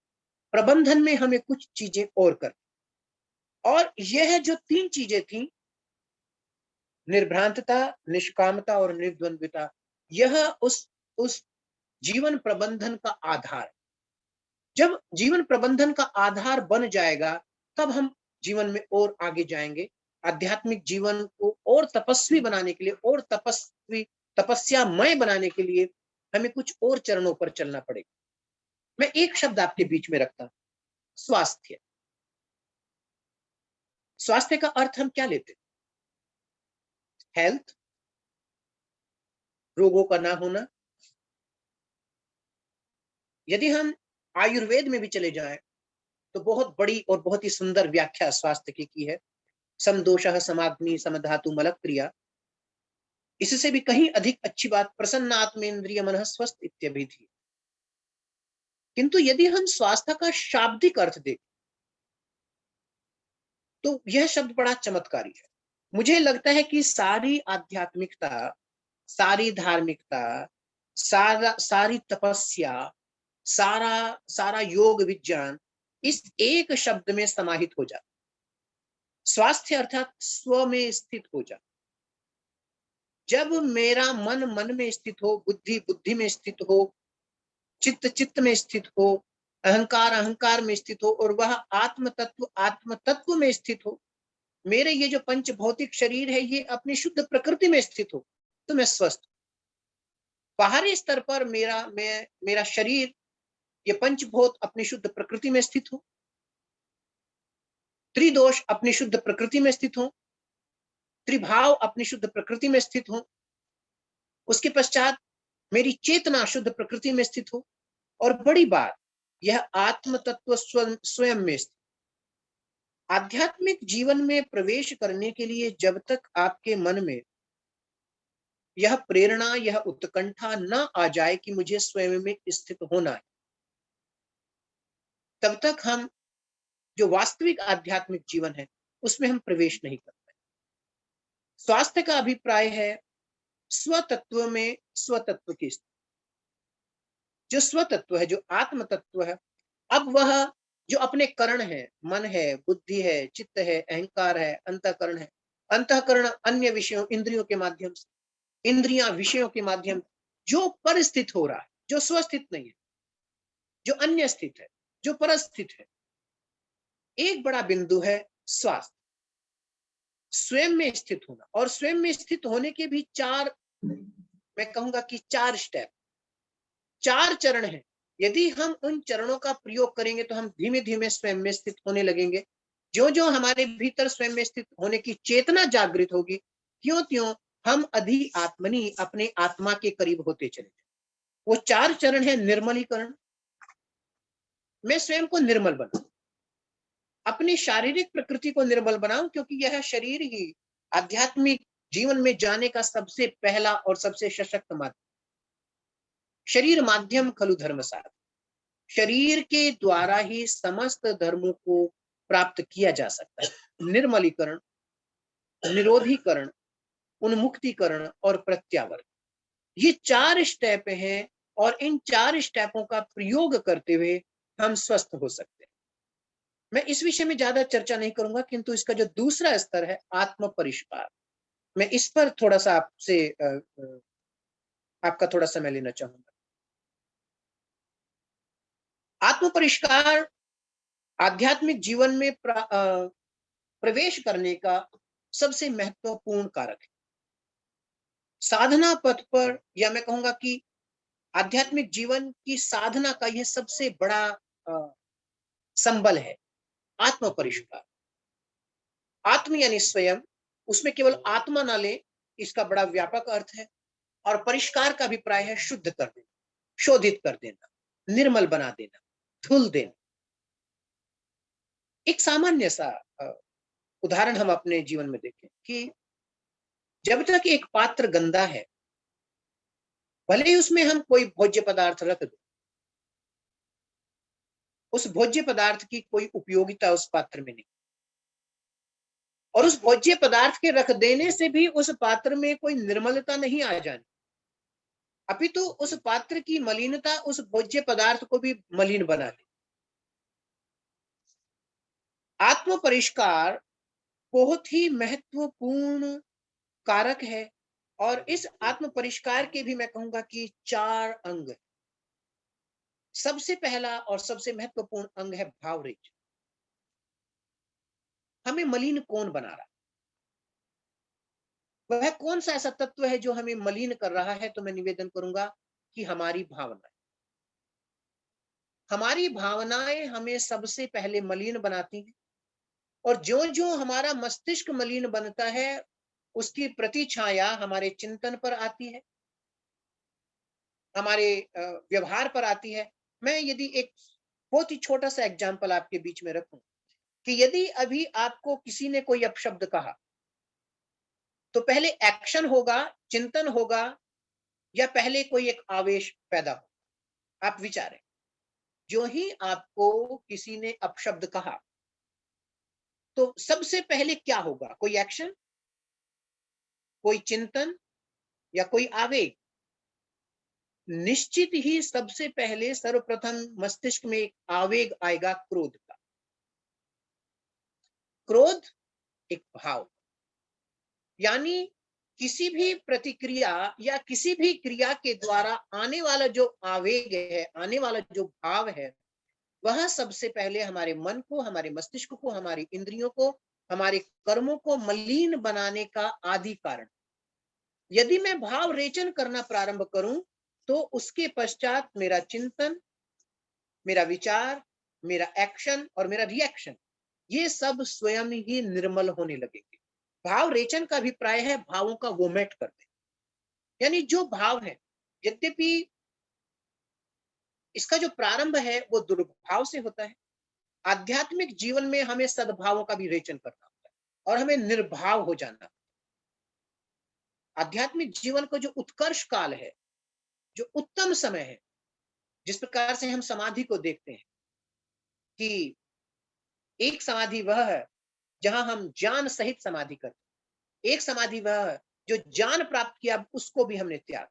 Speaker 2: प्रबंधन में हमें कुछ चीजें और कर, और यह जो 3 चीजें थी, निर्भ्रांतता, निष्कामता और निर्द्वंद्विता, यह उस जीवन प्रबंधन का आधार है। जब जीवन प्रबंधन का आधार बन जाएगा तब हम जीवन में और आगे जाएंगे। आध्यात्मिक जीवन को और तपस्वी बनाने के लिए, और तपस्यामय बनाने के लिए हमें कुछ और चरणों पर चलना पड़ेगा। मैं एक शब्द आपके बीच में रखता हूं, स्वास्थ्य। स्वास्थ्य का अर्थ हम क्या लेते हैं? हेल्थ, रोगों का ना होना। यदि हम आयुर्वेद में भी चले जाएं तो बहुत बड़ी और बहुत ही सुंदर व्याख्या स्वास्थ्य की है। समदोषः समाग्नि समधातु मल क्रिया। इससे भी कहीं अधिक अच्छी बात प्रसन्न आत्मेन्द्रिय मनः स्वस्थ इत्यभिधि। किंतु यदि हम स्वास्थ्य का शाब्दिक अर्थ देखें तो यह शब्द बड़ा चमत्कारी है। मुझे लगता है कि सारी आध्यात्मिकता, सारी धार्मिकता, सारी तपस्या, सारा योग विज्ञान इस एक शब्द में समाहित हो जाता। स्वास्थ्य अर्थात स्व में स्थित हो जा। जब मेरा मन मन में स्थित हो, बुद्धि बुद्धि में स्थित हो, चित्त चित्त में स्थित हो, अहंकार अहंकार में स्थित हो और वह आत्म तत्व में स्थित हो, मेरे ये जो पंच भौतिक शरीर है ये अपनी शुद्ध प्रकृति में स्थित हो, तो मैं स्वस्थ। बाहरी स्तर पर मेरा शरीर, ये पंचभूत अपनी शुद्ध प्रकृति में स्थित हो, त्रिदोष अपनी शुद्ध प्रकृति में स्थित हो, त्रिभाव अपनी शुद्ध प्रकृति में स्थित हो, उसके पश्चात मेरी चेतना शुद्ध प्रकृति में स्थित हो, और बड़ी बात यह आत्म तत्व स्वयं में स्थित। आध्यात्मिक जीवन में प्रवेश करने के लिए जब तक आपके मन में यह प्रेरणा, यह उत्कंठा न आ जाए कि मुझे स्वयं में स्थित होना है, तब तक हम जो वास्तविक आध्यात्मिक जीवन है उसमें हम प्रवेश नहीं कर पाए। स्वास्थ्य का अभिप्राय है स्वतत्व में स्वतत्व की स्थिति। जो स्वतत्व है, जो आत्म तत्व है, अब वह जो अपने करण है, मन है, बुद्धि है, चित्त है, अहंकार है, अंतःकरण है, अंतःकरण अन्य विषयों, इंद्रियों के माध्यम से, इंद्रियां विषयों के माध्यम, जो परिस्थित हो रहा है, जो स्वस्थित नहीं है, जो अन्य स्थित है, जो परस्थित है। एक बड़ा बिंदु है स्वास्थ्य, स्वयं में स्थित होना। और स्वयं में स्थित होने के भी 4, मैं कहूंगा कि 4 स्टेप, 4 चरण हैं। यदि हम उन चरणों का प्रयोग करेंगे तो हम धीमे धीमे स्वयं में स्थित होने लगेंगे। जो जो हमारे भीतर स्वयं में स्थित होने की चेतना जागृत होगी, त्यों त्यों हम अधि आत्मनि, अपने आत्मा के करीब होते चले जाएंगे। वो 4 चरण है निर्मलीकरण। मैं स्वयं को निर्मल बनाऊं, अपनी शारीरिक प्रकृति को निर्मल बनाऊं, क्योंकि यह शरीर ही आध्यात्मिक जीवन में जाने का सबसे पहला और सबसे सशक्त माध्यम। शरीर माध्यम खलु धर्म साधन, शरीर के द्वारा ही समस्त धर्मों को प्राप्त किया जा सकता है। निर्मलीकरण, निरोधीकरण, उन्मुक्तिकरण और प्रत्यावर्तन, ये 4 स्टेप हैं और इन 4 स्टेपों का प्रयोग करते हुए हम स्वस्थ हो सकते हैं। मैं इस विषय में ज्यादा चर्चा नहीं करूंगा, किंतु इसका जो दूसरा स्तर है आत्म परिष्कार, मैं इस पर थोड़ा सा आपसे आपका थोड़ा समय लेना चाहूंगा। आत्म परिष्कार आध्यात्मिक जीवन में प्रवेश करने का सबसे महत्वपूर्ण कारक है। साधना पथ पर, या मैं कहूंगा कि आध्यात्मिक जीवन की साधना का यह सबसे बड़ा संबल है, आत्म परिष्कार। आत्म यानी स्वयं, उसमें केवल आत्मा ना ले, इसका बड़ा व्यापक अर्थ है। और परिष्कार का अभिप्राय है शुद्ध कर देना, शोधित कर देना, निर्मल बना देना, धुल देना। एक सामान्य सा उदाहरण हम अपने जीवन में देखें कि जब तक एक पात्र गंदा है, भले ही उसमें हम कोई भोज्य पदार्थ रख दें, उस भोज्य पदार्थ की कोई उपयोगिता उस पात्र में नहीं, और उस भोज्य पदार्थ के रख देने से भी उस पात्र में कोई निर्मलता नहीं आ जानी, अपितु उस पात्र की मलिनता उस भोज्य पदार्थ को भी मलिन बना दे। आत्म परिष्कार बहुत ही महत्वपूर्ण कारक है, और इस आत्म परिष्कार के भी मैं कहूंगा कि 4 अंग है। सबसे पहला और सबसे महत्वपूर्ण अंग है भाव रेच। हमें मलिन कौन बना रहा है, वह कौन सा ऐसा तत्व है जो हमें मलिन कर रहा है? तो मैं निवेदन करूंगा कि हमारी भावनाएं। हमारी भावनाएं हमें सबसे पहले मलिन बनाती हैं, और जो जो हमारा मस्तिष्क मलिन बनता है, उसकी प्रतिछाया हमारे चिंतन पर आती है, हमारे व्यवहार पर आती है। मैं यदि एक बहुत ही छोटा सा एग्जाम्पल आपके बीच में रखूं कि यदि अभी आपको किसी ने कोई अपशब्द कहा, तो पहले एक्शन होगा, चिंतन होगा, या पहले कोई एक आवेश पैदा हो? आप विचारें। जो ही आपको किसी ने अपशब्द कहा, तो सबसे पहले क्या होगा? कोई एक्शन, कोई चिंतन, या कोई आवेग? निश्चित ही सबसे पहले सर्वप्रथम मस्तिष्क में एक आवेग आएगा, क्रोध का। क्रोध एक भाव, यानी किसी भी प्रतिक्रिया या किसी भी क्रिया के द्वारा आने वाला जो आवेग है, आने वाला जो भाव है, वह सबसे पहले हमारे मन को, हमारे मस्तिष्क को, हमारी इंद्रियों को, हमारे कर्मों को मलिन बनाने का आदि कारण। यदि मैं भाव रेचन करना प्रारंभ करूं, तो उसके पश्चात मेरा चिंतन, मेरा विचार, मेरा एक्शन और मेरा रिएक्शन, ये सब स्वयं ही निर्मल होने लगेंगे। भाव रेचन का अभिप्राय है भावों का वोमेट करते, यानी जो भाव है, यद्यपि इसका जो प्रारंभ है वो दुर्भाव से होता है, आध्यात्मिक जीवन में हमें सद्भावों का भी रेचन करना होता है, और हमें निर्भाव हो जाना। आध्यात्मिक जीवन का जो उत्कर्ष काल है, जो उत्तम समय है, जिस प्रकार से हम समाधि को देखते हैं कि एक समाधि वह है जहां हम ज्ञान सहित समाधि करते हैं, एक समाधि वह है जो ज्ञान प्राप्त किया उसको भी हमने त्याग।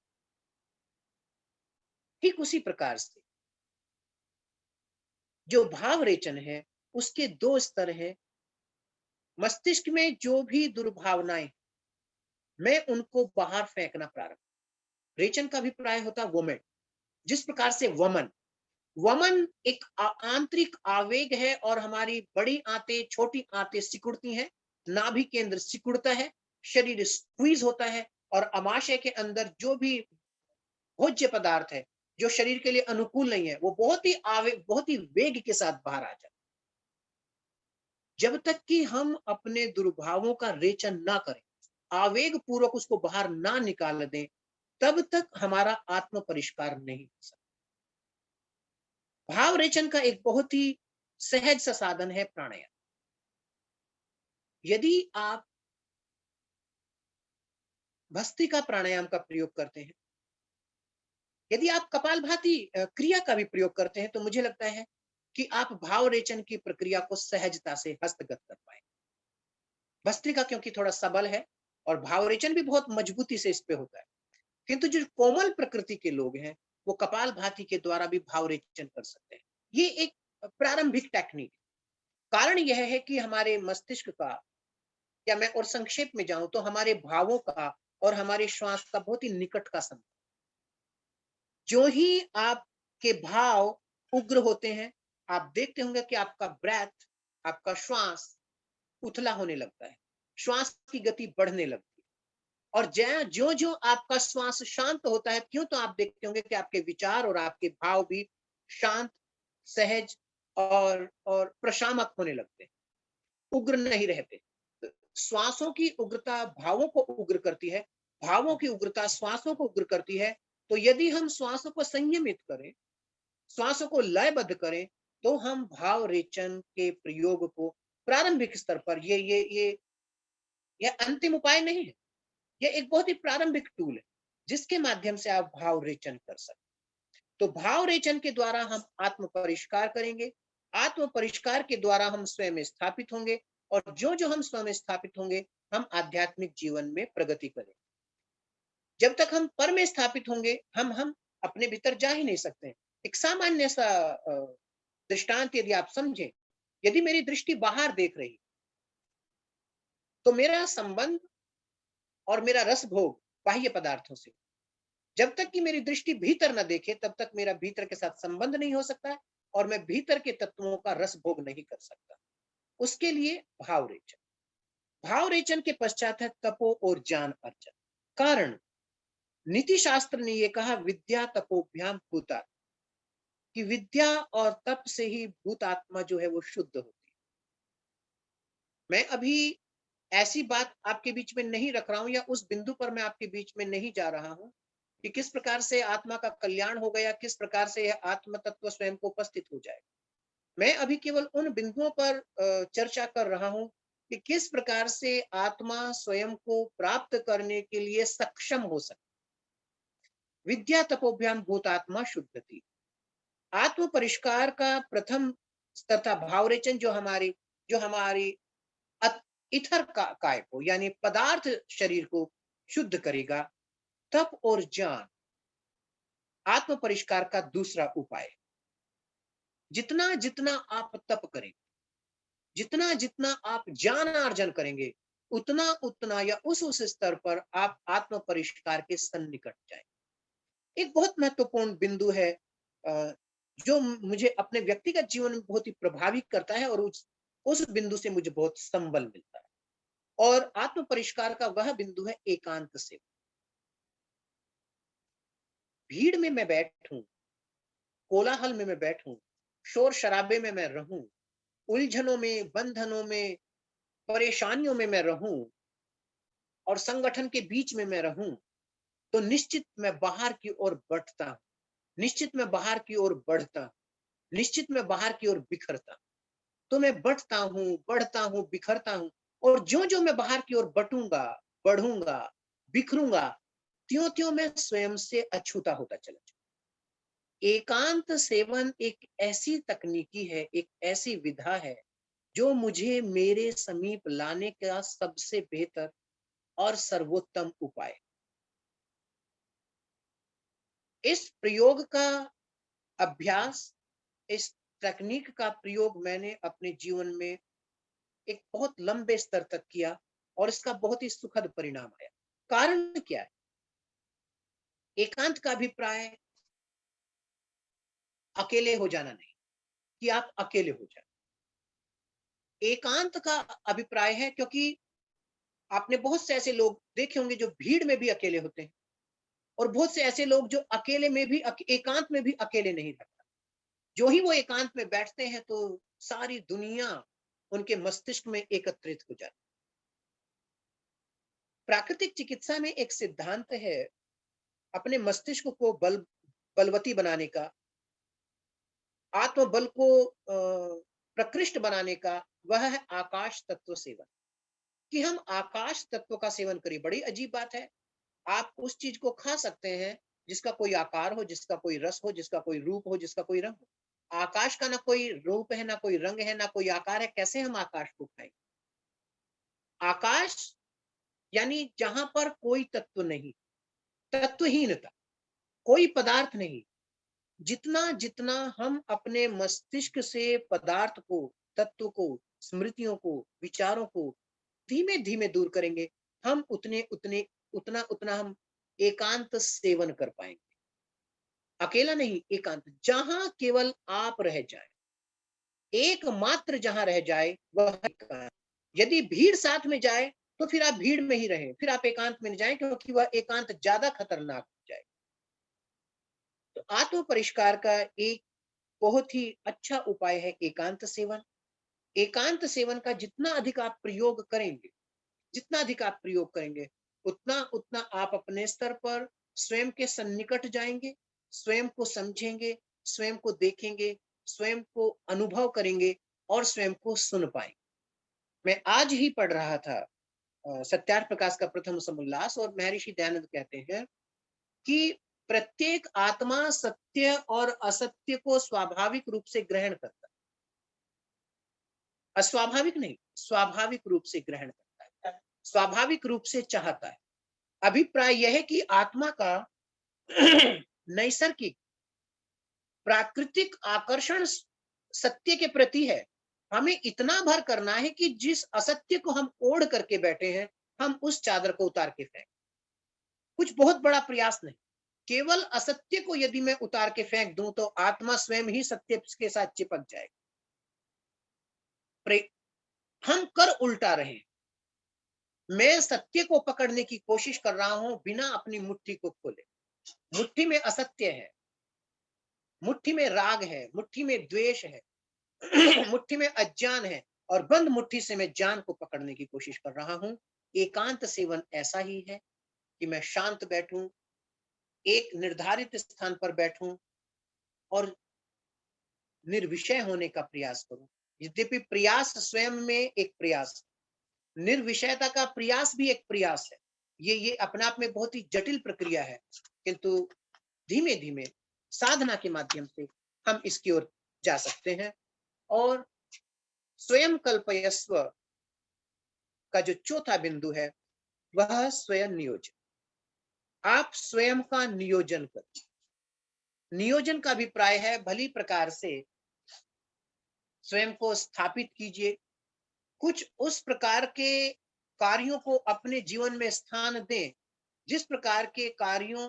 Speaker 2: ठीक उसी प्रकार से जो भाव रेचन है, उसके 2 स्तर हैं। मस्तिष्क में जो भी दुर्भावनाएं, मैं उनको बाहर फेंकना प्रारंभ। रेचन का अभिप्राय होता है वोमेट। जिस प्रकार से वमन, वमन एक आंतरिक आवेग है, और हमारी बड़ी आंतें, छोटी आंतें सिकुड़ती हैं, नाभि केंद्र सिकुड़ता है, शरीर स्क्वीज होता है, और अमाशय के अंदर जो भी भोज्य पदार्थ है जो शरीर के लिए अनुकूल नहीं है, वो बहुत ही आवेग, बहुत ही वेग के साथ बाहर आ जाता है। जब तक कि हम अपने दुर्भावों का रेचन ना करें, आवेग पूर्वक उसको बाहर ना निकाल दें, तब तक हमारा आत्म परिष्कार नहीं हो सकता। भाव रेचन का एक बहुत ही सहज सा साधन है प्राणायाम। यदि आप भस्त्रिका प्राणायाम का प्रयोग करते हैं, यदि आप कपालभाति क्रिया का भी प्रयोग करते हैं तो मुझे लगता है कि आप भाव रेचन की प्रक्रिया को सहजता से हस्तगत कर पाए। भस्त्रिका क्योंकि थोड़ा सबल है और भाव रेचन भी बहुत मजबूती से इस पे होता है, किंतु जो कोमल प्रकृति के लोग हैं वो कपालभाति के द्वारा भी भाव रेचन कर सकते हैं। ये एक प्रारंभिक टेक्निक। कारण यह है कि हमारे मस्तिष्क का, या मैं और संक्षेप में जाऊं तो हमारे भावों का और हमारे श्वास का बहुत ही निकट का संबंध। जो ही आपके भाव उग्र होते हैं, आप देखते होंगे कि आपका ब्रेथ, आपका श्वास उथला होने लगता है, श्वास की गति बढ़ने लगती है। और जो जो आपका श्वास शांत होता है, क्यों, तो आप देखते होंगे कि आपके विचार और आपके भाव भी शांत, सहज और प्रशामक होने लगते हैं, उग्र नहीं रहते। तो श्वासों की उग्रता भावों को उग्र करती है, भावों की उग्रता श्वासों को उग्र करती है। तो यदि हम श्वासों को संयमित करें, श्वासों को लयबद्ध करें, तो हम भाव रेचन के प्रयोग को प्रारंभिक स्तर पर, ये अंतिम उपाय नहीं है, ये एक बहुत ही प्रारंभिक टूल है जिसके माध्यम से आप भाव रेचन कर सकते। तो भाव रेचन के द्वारा हम आत्म परिष्कार करेंगे, आत्म परिष्कार के द्वारा हम स्वयं स्थापित होंगे, और जो जो हम स्वयं स्थापित होंगे, हम आध्यात्मिक जीवन में प्रगति करेंगे। जब तक हम पर में स्थापित होंगे, हम अपने भीतर जा ही नहीं सकते। एक सामान्य सा दृष्टांत यदि आप समझें, यदि मेरी दृष्टि बाहर देख रही, तो मेरा संबंध और मेरा रस भोग बाह्य पदार्थों से, जब तक कि मेरी दृष्टि भीतर न देखे, तब तक मेरा भीतर के साथ संबंध नहीं हो सकता है और मैं भीतर के तत्वों का रस भोग नहीं कर सकता। उसके लिए भाव रेचन, भाव रेचन के पश्चात है तपो और ज्ञान अर्जन। कारण, नीति शास्त्र ने यह कहा, विद्या तपोभ्याम भूता, कि विद्या और तप से ही भूत आत्मा जो है वो शुद्ध होती है। मैं अभी ऐसी बात आपके बीच में नहीं रख रहा हूं, या उस बिंदु पर मैं आपके बीच में नहीं जा रहा हूं कि किस प्रकार से आत्मा का कल्याण हो गया, किस प्रकार से यह आत्म तत्व स्वयं को उपस्थित हो जाए। मैं अभी केवल उन बिंदुओं पर चर्चा कर रहा हूं कि किस प्रकार से आत्मा स्वयं को प्राप्त करने के लिए सक्षम हो सकती। विद्या तपोभ्याम भूतात्मा शुद्धति, आत्म परिष्कार का प्रथम स्तर था भाव रेचन, जो हमारी इथर काय को, यानी पदार्थ शरीर को शुद्ध करेगा। तप और ज्ञान आत्म परिष्कार का दूसरा उपाय। जितना जितना आप तप करेंगे, जितना जितना आप ज्ञानार्जन करेंगे, उतना उतना या उस स्तर पर आप आत्म परिष्कार के सन्निकट जाए। एक बहुत महत्वपूर्ण बिंदु है जो मुझे अपने व्यक्तिगत जीवन में बहुत ही प्रभावित करता है, और उस बिंदु से मुझे बहुत संबल मिलता है। और आत्म परिष्कार का वह बिंदु है एकांत से। भीड़ में मैं बैठूं, कोलाहल में मैं बैठूं, शोर शराबे में मैं रहूं, उलझनों में, बंधनों में, परेशानियों में मैं रहूं, और संगठन के बीच में मैं रहूं, तो निश्चित मैं बाहर की ओर बढ़ता हूं, निश्चित मैं बाहर की ओर बढ़ता हूं, निश्चित मैं बाहर की ओर बिखरता हूं। तो मैं बढ़ता हूं, बिखरता हूं, और जो जो मैं बाहर की ओर बटूंगा, बढ़ूंगा, बिखरूंगा, त्यों त्यों मैं स्वयं से अछूता होता चला जाऊंगा। एकांत सेवन एक ऐसी तकनीकी है, एक ऐसी विधा है, जो मुझे मेरे समीप लाने का सबसे बेहतर और सर्वोत्तम उपाय। इस प्रयोग का अभ्यास, इस तकनीक का प्रयोग मैंने अपने जीवन में एक बहुत लंबे स्तर तक किया, और इसका बहुत ही सुखद परिणाम आया। कारण क्या है? एकांत का अभिप्राय अकेले हो जाना नहीं, कि आप अकेले हो जाए। एकांत का अभिप्राय है, क्योंकि आपने बहुत से ऐसे लोग देखे होंगे जो भीड़ में भी अकेले होते हैं, और बहुत से ऐसे लोग जो अकेले में भी, एकांत में भी अकेले नहीं रहते। जो ही वो एकांत में बैठते हैं, तो सारी दुनिया उनके मस्तिष्क में एकत्रित हो जाती। प्राकृतिक चिकित्सा में एक सिद्धांत है अपने मस्तिष्क को बलवती बनाने का, आत्मबल को प्रकृष्ट बनाने का। वह है आकाश तत्व सेवन, कि हम आकाश तत्व का सेवन करें। बड़ी अजीब बात है, आप उस चीज को खा सकते हैं जिसका कोई आकार हो, जिसका कोई रस हो, जिसका कोई रूप हो, जिसका कोई रंग हो। आकाश का ना कोई रूप है, ना कोई रंग है, ना कोई आकार है, कैसे हम आकाश को खाएंगे? आकाश यानी जहां पर कोई तत्व नहीं, तत्वहीनता, कोई पदार्थ नहीं। जितना जितना हम अपने मस्तिष्क से पदार्थ को, तत्व को, स्मृतियों को, विचारों को धीमे धीमे दूर करेंगे, हम उतने उतने उतना उतना हम एकांत सेवन कर पाएंगे। अकेला नहीं, एकांत, जहां केवल आप रह जाए, एकमात्र जहां रह जाए वह एकांत। यदि भीड़ साथ में जाए तो फिर आप भीड़ में ही रहें, फिर आप एकांत में न जाए, क्योंकि वह एकांत ज्यादा खतरनाक हो जाए। तो आत्म परिष्कार का एक बहुत ही अच्छा उपाय है एकांत सेवन। एकांत सेवन का जितना अधिक आप प्रयोग करेंगे, जितना अधिक आप प्रयोग करेंगे, उतना उतना आप अपने स्तर पर स्वयं के सन्निकट जाएंगे, स्वयं को समझेंगे, स्वयं को देखेंगे, स्वयं को अनुभव करेंगे और स्वयं को सुन पाएंगे। मैं आज ही पढ़ रहा था सत्यार्थ प्रकाश का प्रथम समोल्लास, और महर्षि दयानंद कहते हैं कि प्रत्येक आत्मा सत्य और असत्य को स्वाभाविक रूप से ग्रहण करता है। अस्वाभाविक नहीं, स्वाभाविक रूप से ग्रहण करता है, स्वाभाविक रूप से चाहता है। अभिप्राय यह है कि आत्मा का नैसर्गिक प्राकृतिक आकर्षण सत्य के प्रति है। हमें इतना भर करना है कि जिस असत्य को हम ओढ़ करके बैठे हैं, हम उस चादर को उतार के फेंक। कुछ बहुत बड़ा प्रयास नहीं, केवल असत्य को यदि मैं उतार के फेंक दूं तो आत्मा स्वयं ही सत्य के साथ चिपक जाएगी। हम कर उल्टा रहे हैं। मैं सत्य को पकड़ने की कोशिश कर रहा हूं बिना अपनी मुट्ठी को खोले। मुट्ठी में असत्य है, मुट्ठी में राग है, मुट्ठी में द्वेष है, मुट्ठी में अज्ञान है, और बंद मुट्ठी से मैं जान को पकड़ने की कोशिश कर रहा हूं। एकांत सेवन ऐसा ही है कि मैं शांत बैठूं, एक निर्धारित स्थान पर बैठूं और निर्विषय होने का प्रयास करूं। यद्यपि प्रयास स्वयं में एक प्रयास, निर्विषयता का प्रयास भी एक प्रयास है। ये अपने आप में बहुत ही जटिल प्रक्रिया है, किंतु धीमे धीमे साधना के माध्यम से हम इसकी ओर जा सकते हैं। और स्वयं कल्पयस्व का जो चौथा बिंदु है वह स्वयं नियोजन। आप स्वयं का नियोजन करें। नियोजन का अभिप्राय है भली प्रकार से स्वयं को स्थापित कीजिए, कुछ उस प्रकार के कार्यों को अपने जीवन में स्थान दें जिस प्रकार के कार्यों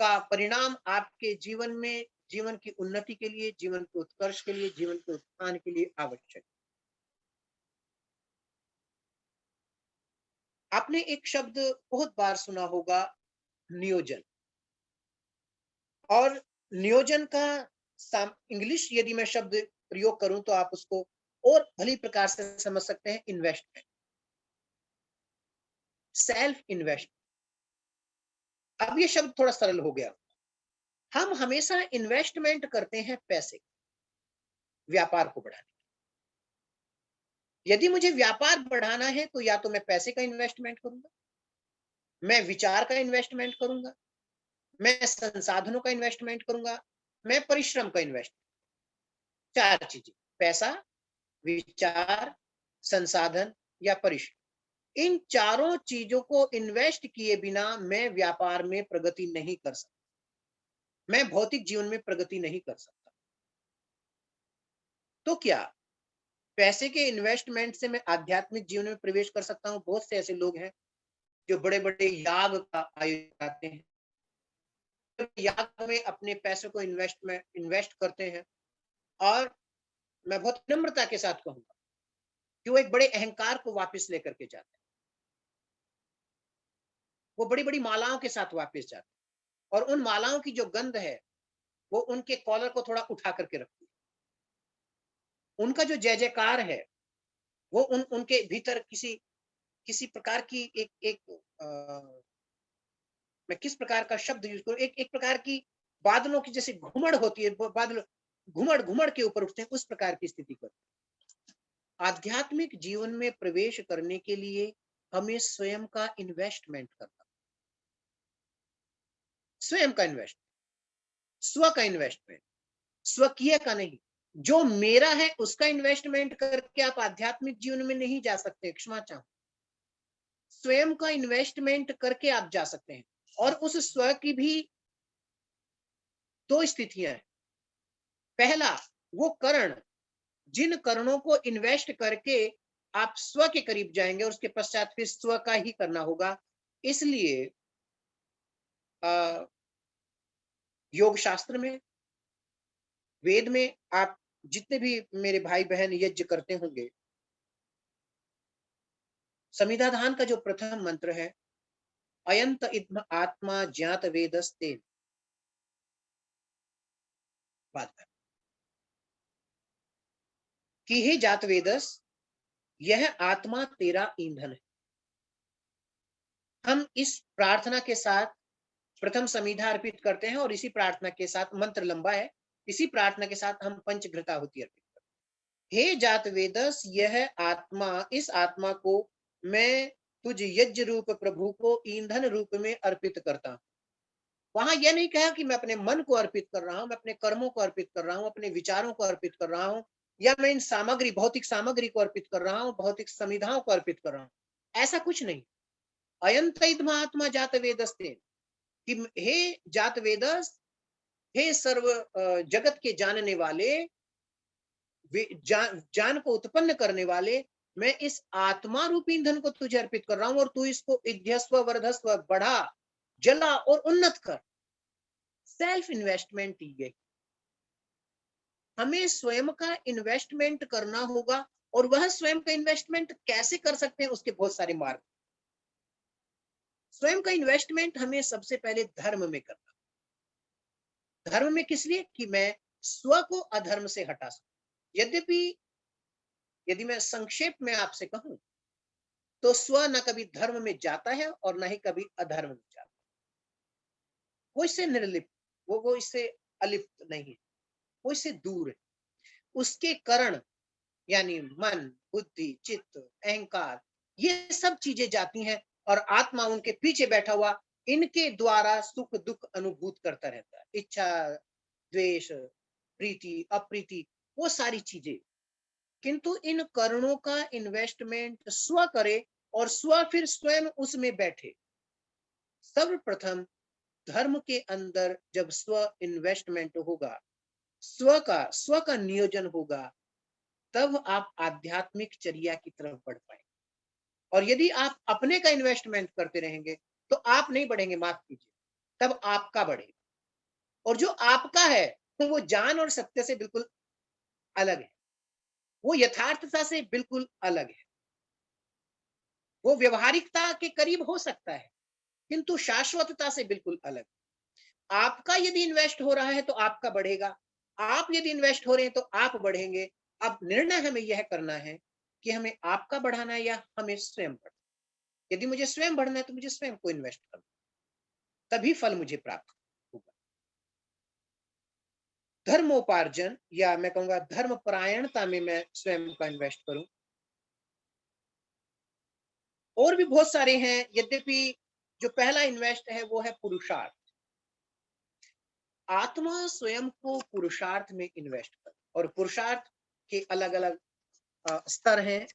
Speaker 2: का परिणाम आपके जीवन में, जीवन की उन्नति के लिए, जीवन के उत्कर्ष के लिए, जीवन के उत्थान के लिए आवश्यक। आपने एक शब्द बहुत बार सुना होगा, नियोजन। और नियोजन का इंग्लिश यदि मैं शब्द प्रयोग करूं तो आप उसको और भली प्रकार से समझ सकते हैं, इन्वेस्टमेंट, सेल्फ इन्वेस्ट। अब ये शब्द थोड़ा सरल हो गया। हम हमेशा इन्वेस्टमेंट करते हैं पैसे, व्यापार को बढ़ाने। यदि मुझे व्यापार बढ़ाना है तो या तो मैं पैसे का इन्वेस्टमेंट करूंगा, मैं विचार का इन्वेस्टमेंट करूंगा, मैं संसाधनों का इन्वेस्टमेंट करूंगा, मैं परिश्रम का इन्वेस्टमेंट। चार चीजें, पैसा, विचार, संसाधन या परिश्रम। इन चारों चीजों को इन्वेस्ट किए बिना मैं व्यापार में प्रगति नहीं कर सकता, मैं भौतिक जीवन में प्रगति नहीं कर सकता। तो क्या पैसे के इन्वेस्टमेंट से मैं आध्यात्मिक जीवन में प्रवेश कर सकता हूं? बहुत से ऐसे लोग हैं जो बड़े बड़े याग का आयोजन करते हैं, याग में अपने पैसे को इन्वेस्ट करते हैं, और मैं बहुत नम्रता के साथ कहूंगा कि वो एक बड़े अहंकार को वापस लेकर के जाते हैं। वो बड़ी बड़ी मालाओं के साथ वापस जाते हैं, और उन मालाओं की जो गंध है वो उनके कॉलर को थोड़ा उठा करके रखती है। उनका जो जय जयकार है वो उनके भीतर किसी किसी प्रकार की एक मैं किस प्रकार का शब्द यूज करूं, एक प्रकार की बादलों की जैसे घुमड़ होती है, बादल घुमड़ घुमड़ के ऊपर उठते हैं, उस प्रकार की स्थिति पर। आध्यात्मिक जीवन में प्रवेश करने के लिए हमें स्वयं का इन्वेस्टमेंट करना, स्वयं का इन्वेस्टमेंट, स्व का इन्वेस्टमेंट, स्वकीय का नहीं। जो मेरा है उसका इन्वेस्टमेंट करके आप आध्यात्मिक जीवन में नहीं जा सकते, क्षमा चाहूं। स्वयं का इन्वेस्टमेंट करके आप जा सकते हैं। और उस स्व की भी दो स्थितियां हैं। पहला, वो करण, जिन करणों को इन्वेस्ट करके आप स्व के करीब जाएंगे और उसके पश्चात फिर स्व का ही करना होगा। इसलिए योग शास्त्र में, वेद में, आप जितने भी मेरे भाई बहन यज्ञ करते होंगे, समिधाधान का जो प्रथम मंत्र है, अयंत इद्म आत्मा ज्ञात वेदस्ते, बात है कि हे जात वेदस, यह आत्मा तेरा ईंधन है। हम इस प्रार्थना के साथ प्रथम समीधा अर्पित करते हैं और इसी प्रार्थना के साथ, मंत्र लंबा है, इसी प्रार्थना के साथ हम पंचघृताहुति अर्पित करते हैं। हे जात वेदस, यह आत्मा, इस आत्मा को मैं तुझ यज्ञ रूप प्रभु को ईंधन रूप में अर्पित करता हूं। वहां यह नहीं कहा कि मैं अपने मन को अर्पित कर रहा हूं, मैं अपने कर्मों को अर्पित कर रहा हूं, अपने विचारों को अर्पित कर रहा हूं, या मैं इन सामग्री, भौतिक सामग्री को अर्पित कर रहा हूं, भौतिक समिधाओं को अर्पित कर रहा हूं। ऐसा कुछ नहीं। अयंत आत्मा जात वेदस्ते, कि हे जात वेदस, हे सर्व जगत के जानने वाले, जान को उत्पन्न करने वाले, मैं इस आत्मा रूपी ईंधन को तुझे अर्पित कर रहा हूं और तू इसको इध्यस्व वर्धस्व, बढ़ा, जला और उन्नत कर। सेल्फ इन्वेस्टमेंट ये, हमें स्वयं का इन्वेस्टमेंट करना होगा। और वह स्वयं का इन्वेस्टमेंट कैसे कर सकते हैं, उसके बहुत सारे मार्ग। स्वयं का इन्वेस्टमेंट हमें सबसे पहले धर्म में करना। धर्म में किस लिए? कि मैं स्व को अधर्म से हटा सकूं। यद्यपि यदि मैं संक्षेप में आपसे कहूं तो स्व न कभी धर्म में जाता है और न ही कभी अधर्म में जाता है। वो इससे निर्लिप्त, वो इससे अलिप्त नहीं है, वो इससे दूर है। उसके कारण यानी मन, बुद्धि, चित्त, अहंकार, ये सब चीजें जाती हैं और आत्मा उनके पीछे बैठा हुआ इनके द्वारा सुख दुख अनुभूत करता रहता है। इच्छा, द्वेष, प्रीति, अप्रीति, वो सारी चीजें। किंतु इन करणों का इन्वेस्टमेंट स्व करे और स्व फिर स्वयं उसमें बैठे। सर्वप्रथम धर्म के अंदर जब स्व इन्वेस्टमेंट होगा, स्व का नियोजन होगा, तब आप आध्यात्मिक चर्या की तरफ बढ़ पाएंगे। और यदि आप अपने का इन्वेस्टमेंट करते रहेंगे तो आप नहीं बढ़ेंगे, माफ कीजिए, तब आपका बढ़ेगा। और जो आपका है तो वो जान और सत्य से बिल्कुल अलग है, वो यथार्थता से बिल्कुल अलग है, वो व्यवहारिकता के करीब हो सकता है किंतु शाश्वतता से बिल्कुल अलग। आपका यदि इन्वेस्ट हो रहा है तो आपका बढ़ेगा, आप यदि इन्वेस्ट हो रहे हैं तो आप बढ़ेंगे। अब निर्णय हमें यह करना है कि हमें आपका बढ़ाना है या हमें स्वयं बढ़ाना। यदि मुझे स्वयं बढ़ना है तो मुझे स्वयं को इन्वेस्ट करना, तभी फल मुझे प्राप्त होगा। धर्मोपार्जन, या मैं कहूंगा धर्म परायणता में मैं स्वयं का इन्वेस्ट करूं। और भी बहुत सारे हैं, यद्यपि जो पहला इन्वेस्ट है वो है पुरुषार्थ। आत्मा स्वयं को पुरुषार्थ में इन्वेस्ट कर, और पुरुषार्थ के अलग अलग स्तर हैं।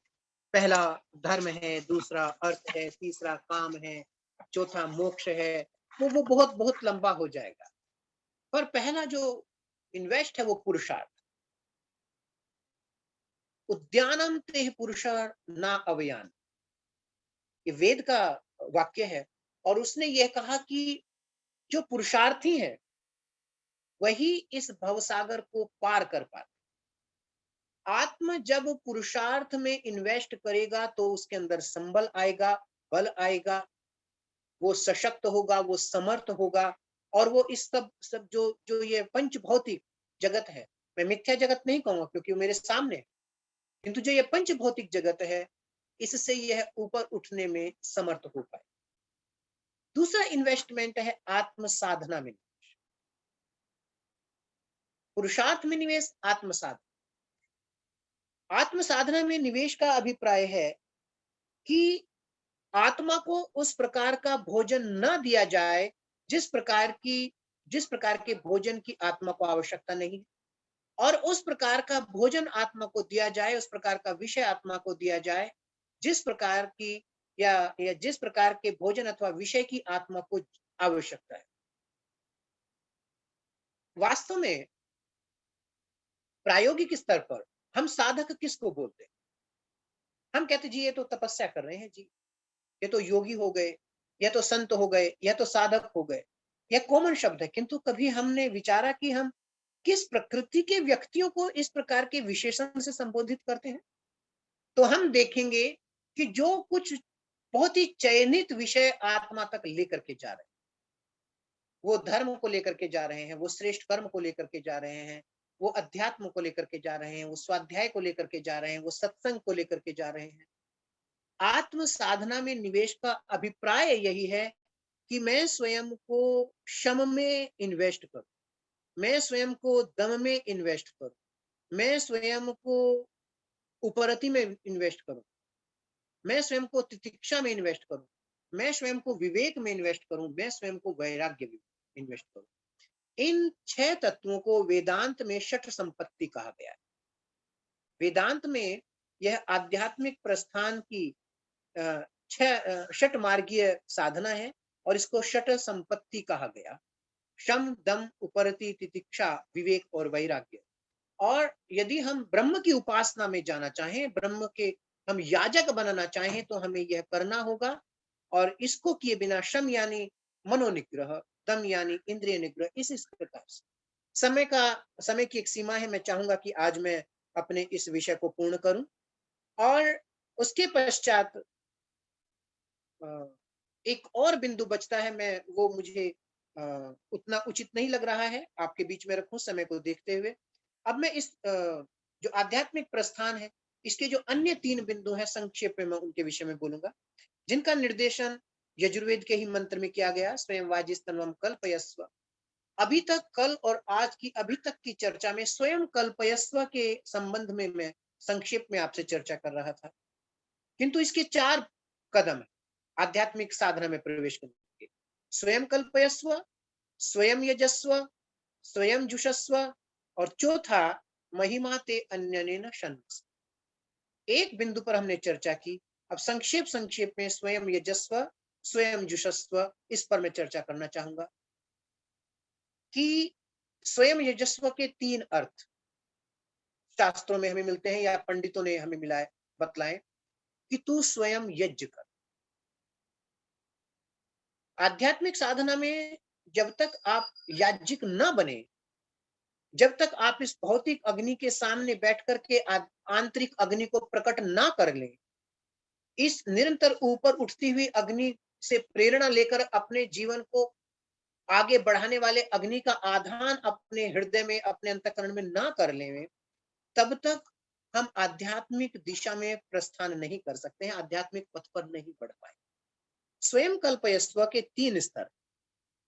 Speaker 2: पहला धर्म है, दूसरा अर्थ है, तीसरा काम है, चौथा मोक्ष है। वो बहुत बहुत लंबा हो जाएगा। पर पहला जो इन्वेस्ट है वो पुरुषार्थ। उद्यानम ते पुरुषा ना अवयान, ये वेद का वाक्य है। और उसने यह कहा कि जो पुरुषार्थी है वही इस भवसागर को पार कर पाता। आत्मा जब पुरुषार्थ में इन्वेस्ट करेगा तो उसके अंदर संबल आएगा, बल आएगा, वो सशक्त होगा, वो समर्थ होगा। और वो इस सब सब जो जो ये पंच भौतिक जगत है, मैं मिथ्या जगत नहीं कहूंगा क्योंकि वो मेरे सामने है, किंतु जो ये पंच भौतिक जगत है, इससे यह ऊपर उठने में समर्थ हो पाए। दूसरा इन्वेस्टमेंट है आत्म साधना में। पुरुषार्थ में निवेश, आत्म साधना। आत्म साधना में निवेश का अभिप्राय है कि आत्मा को उस प्रकार का भोजन न दिया जाए जिस प्रकार के भोजन की आत्मा को आवश्यकता नहीं है, और उस प्रकार का भोजन आत्मा को दिया जाए, उस प्रकार का विषय आत्मा को दिया जाए, जिस प्रकार की या जिस प्रकार के भोजन अथवा विषय की आत्मा को आवश्यकता है। वास्तव में प्रायोगिक स्तर पर हम साधक किसको बोलते हैं? हम कहते जी ये तो तपस्या कर रहे हैं जी, ये तो योगी हो गए, या तो संत हो गए, या तो साधक हो गए। यह कॉमन शब्द है, किंतु कभी हमने विचारा कि हम किस प्रकृति के व्यक्तियों को इस प्रकार के विशेषण से संबोधित करते हैं? तो हम देखेंगे कि जो कुछ बहुत ही चयनित विषय आत्मा तक लेकर के जा रहे हैं, वो धर्म को लेकर के जा रहे हैं, वो श्रेष्ठ कर्म को लेकर के जा रहे हैं, वो अध्यात्म को लेकर के जा रहे हैं, वो स्वाध्याय को लेकर के जा रहे हैं, वो सत्संग को लेकर के जा रहे हैं। आत्म साधना में निवेश का अभिप्राय यही है कि मैं स्वयं को शम में इन्वेस्ट करूं, मैं स्वयं को दम में इन्वेस्ट करूं, मैं स्वयं को उपरति में इन्वेस्ट करूं, मैं स्वयं को तितिक्षा में इन्वेस्ट करूं, मैं स्वयं को विवेक में इन्वेस्ट करूं, मैं स्वयं को वैराग्य में इन्वेस्ट करूं। इन 6 तत्वों को वेदांत में षट संपत्ति कहा गया है। वेदांत में यह आध्यात्मिक प्रस्थान की षट मार्गीय साधना है, और इसको षट संपत्ति कहा गया। शम, दम, उपरति, तितिक्षा, विवेक और वैराग्य। और यदि हम ब्रह्म की उपासना में जाना चाहें, ब्रह्म के हम याजक बनना चाहें, तो हमें यह करना होगा। और इसको किए बिना शम यानी मनोनिग्रह, दम यानी इंद्रिय निग्रह, इस प्रकार से समय की एक सीमा है। मैं चाहूंगा कि आज मैं अपने इस विषय को पूर्ण करूं, और उसके पश्चात एक और बिंदु बचता है, मैं वो मुझे उतना उचित नहीं लग रहा है आपके बीच में रखूं समय को देखते हुए। अब मैं इस जो आध्यात्मिक प्रस्थान है, इसके जो अन्य 3 बिंदु हैं, संक्षेप में मैं उनके विषय में बोलूंगा, जिनका निर्देशन यजुर्वेद के ही मंत्र में किया गया, स्वयं वाजिस्तन्वम कल्पयस्व। अभी तक कल और आज की अभी तक की चर्चा में स्वयं कल्पयस्व के संबंध में मैं संक्षेप में आपसे चर्चा कर रहा था, किंतु इसके 4 कदम है आध्यात्मिक साधना में प्रवेश करने के। स्वयं कल्पयस्व, स्वयं यजस्व, स्वयं जुषस्व, और चौथा महिमा ते अन्यनेन शन्वस्व। एक बिंदु पर हमने चर्चा की, अब संक्षेप में स्वयं यजस्व, स्वयं जुषस्व, इस पर मैं चर्चा करना चाहूंगा कि स्वयं यजस्व के 3 अर्थ शास्त्रों में हमें मिलते हैं, या पंडितों ने हमें मिलाए बतलाएं कि तू स्वयं यज्ञ कर। आध्यात्मिक साधना में जब तक आप याज्ञिक न बने, जब तक आप इस भौतिक अग्नि के सामने बैठ करके आंतरिक अग्नि को प्रकट ना कर लें, इस निरंतर ऊपर उठती हुई अग्नि से प्रेरणा लेकर अपने जीवन को आगे बढ़ाने वाले अग्नि का आधान अपने हृदय में, अपने अंतःकरण में ना कर लें, तब तक हम आध्यात्मिक दिशा में प्रस्थान नहीं कर सकते हैं, आध्यात्मिक पथ पर नहीं बढ़ पाए। स्वयं कल्पयस्व के 3 स्तर।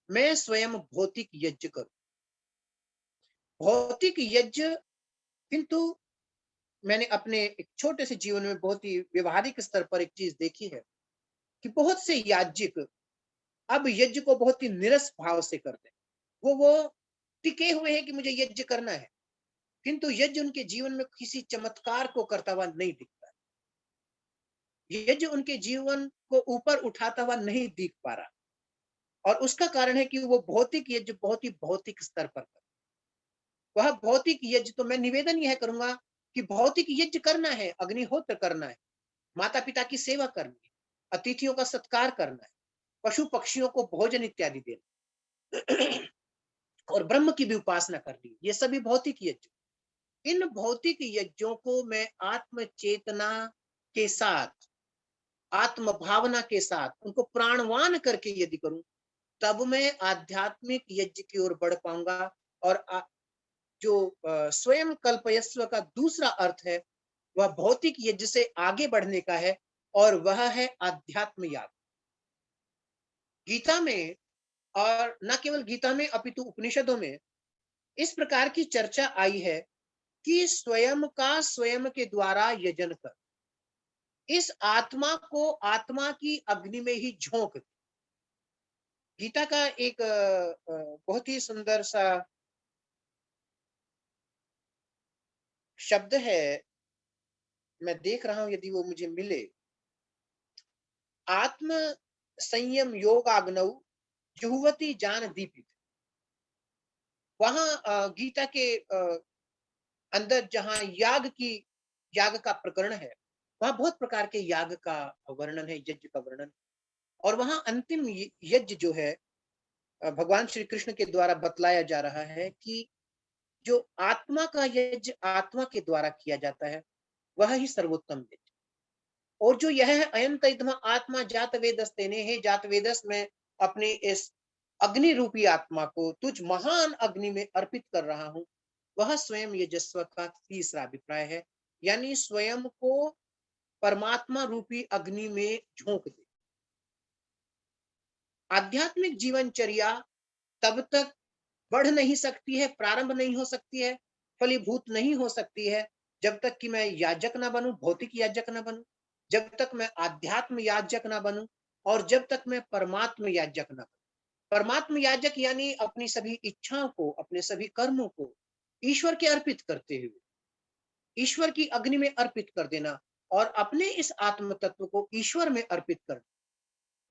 Speaker 2: मैं स्वयं भौतिक यज्ञ करूं, भौतिक यज्ञ, किंतु मैंने अपने एक छोटे से जीवन में बहुत ही व्यवहारिक स्तर पर एक चीज देखी है कि बहुत से याज्ञिक अब यज्ञ को बहुत ही निरस भाव से करते हैं। वो टिके हुए हैं कि मुझे यज्ञ करना है, किंतु यज्ञ उनके जीवन में किसी चमत्कार को करता हुआ नहीं दिखता। यज्ञ उनके जीवन को ऊपर उठाता हुआ नहीं दिख पा रहा, और उसका कारण है कि वो भौतिक यज्ञ बहुत ही भौतिक स्तर पर करते। वह भौतिक यज्ञ, तो मैं निवेदन यह करूंगा कि भौतिक यज्ञ करना है, अग्निहोत्र करना है, माता पिता की सेवा करनी है, अतिथियों का सत्कार करना है, पशु पक्षियों को भोजन इत्यादि देना और ब्रह्म की भी उपासना करनी है, ये सभी भौतिक यज्ञ। इन भौतिक यज्ञों को मैं आत्म चेतना के साथ, आत्म भावना के साथ उनको प्राणवान करके यदि करूं, तब मैं आध्यात्मिक यज्ञ की ओर बढ़ पाऊंगा। और जो स्वयं कल्पयस्व का दूसरा अर्थ है, वह भौतिक यज्ञ से आगे बढ़ने का है, और वह है अध्यात्म याग। गीता में, और न केवल गीता में अपितु उपनिषदों में इस प्रकार की चर्चा आई है कि स्वयं का स्वयं के द्वारा यजन कर, इस आत्मा को आत्मा की अग्नि में ही झोंक। गीता का एक बहुत ही सुंदर सा शब्द है, मैं देख रहा हूं यदि वो मुझे मिले। आत्म संयम योगाग्नौ जुह्वति जान दीपित। वहां गीता के अंदर जहां याग का प्रकरण है, वहां बहुत प्रकार के याग का वर्णन है, यज्ञ का वर्णन। और वहां अंतिम यज्ञ जो है भगवान श्री कृष्ण के द्वारा बतलाया जा रहा है कि जो आत्मा का यज्ञ आत्मा के द्वारा किया जाता है, वह ही सर्वोत्तम यज्ञ। और जो यह है अयंत इदम आत्मा जात वेदस्ते ने, हे जात वेदस, में अपने इस अग्नि रूपी आत्मा को तुझ महान अग्नि में अर्पित कर रहा हूं, वह स्वयं यजस्व का तीसरा अभिप्राय है। यानी स्वयं को परमात्मा रूपी अग्नि में झोंक दे। आध्यात्मिक जीवनचर्या तब तक बढ़ नहीं सकती है, प्रारंभ नहीं हो सकती है, फलीभूत नहीं हो सकती है, जब तक कि मैं याजक ना बनूं, भौतिक याजक ना बनूं, जब तक मैं आध्यात्म याजक ना बनूं, और जब तक मैं परमात्म याजक ना बनूं। परमात्म याजक यानी अपनी सभी इच्छाओं को, अपने सभी कर्मों को ईश्वर के अर्पित करते हुए, ईश्वर की अग्नि में अर्पित कर देना, और अपने इस आत्म तत्व को ईश्वर में अर्पित कर।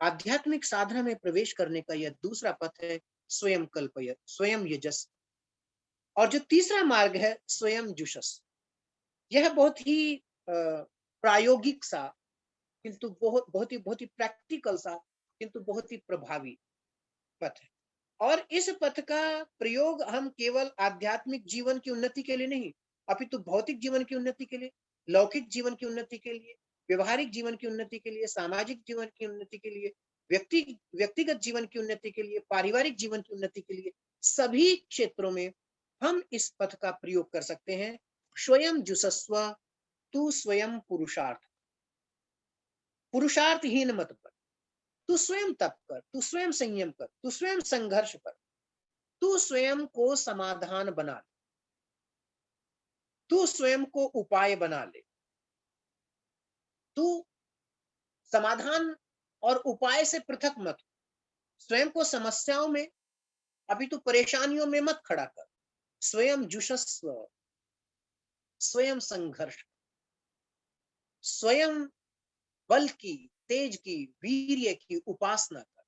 Speaker 2: आध्यात्मिक साधना में प्रवेश करने का यह दूसरा पथ है, स्वयं कल्पय, स्वयं यजस। और जो तीसरा मार्ग है, स्वयं जुषस। यह बहुत ही प्रायोगिक सा, किंतु बहुत ही प्रैक्टिकल सा, किंतु बहुत ही प्रभावी पथ है। और इस पथ का प्रयोग हम केवल आध्यात्मिक जीवन की उन्नति के लिए नहीं, अपितु भौतिक जीवन की उन्नति के लिए, लौकिक जीवन की उन्नति के लिए, व्यवहारिक जीवन की उन्नति के लिए, सामाजिक जीवन की उन्नति के लिए, व्यक्तिगत जीवन की उन्नति के लिए, पारिवारिक जीवन की उन्नति के लिए, सभी क्षेत्रों में हम इस पथ का प्रयोग कर सकते हैं। स्वयं जुसस्व, तू स्वयं पुरुषार्थ, पुरुषार्थहीन मत बन। तू स्वयं तप कर, तू स्वयं संयम कर, तू स्वयं संघर्ष कर, तू स्वयं को समाधान बना ले, तू स्वयं को उपाय बना ले। तू समाधान और उपाय से पृथक मत, स्वयं को समस्याओं में, अभी तो परेशानियों में मत खड़ा कर। स्वयं जुषस्व, स्वयं संघर्ष, स्वयं बल की, तेज की, वीर्य की उपासना कर।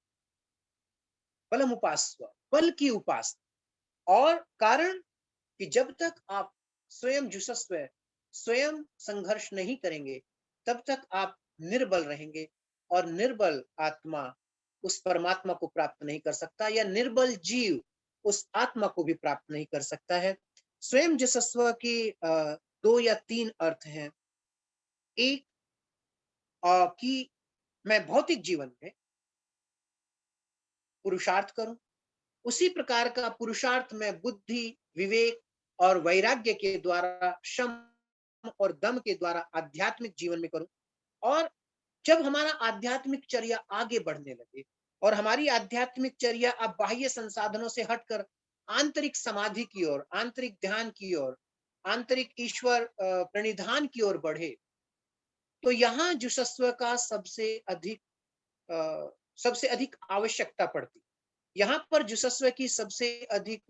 Speaker 2: बलम उपास्व, बल की उपासना। और कारण कि जब तक आप स्वयं जुषस्व, स्वयं संघर्ष नहीं करेंगे, तब तक आप निर्बल रहेंगे, और निर्बल आत्मा उस परमात्मा को प्राप्त नहीं कर सकता, या निर्बल जीव उस आत्मा को भी प्राप्त नहीं कर सकता है। स्वयं जुषस्व की दो या तीन अर्थ हैं। एक कि मैं भौतिक जीवन में पुरुषार्थ करूं, उसी प्रकार का पुरुषार्थ मैं बुद्धि, विवेक और वैराग्य के द्वारा, शम और दम के द्वारा आध्यात्मिक जीवन में करूं। और जब हमारा आध्यात्मिक चर्या आगे बढ़ने लगे, और हमारी आध्यात्मिक चर्या अब बाह्य संसाधनों से हटकर आंतरिक समाधि की ओर, आंतरिक ध्यान की ओर, आंतरिक ईश्वर प्रणिधान की ओर बढ़े, तो यहाँ जुषस्व का सबसे अधिक आवश्यकता पड़ती। यहाँ पर जुषस्व की सबसे अधिक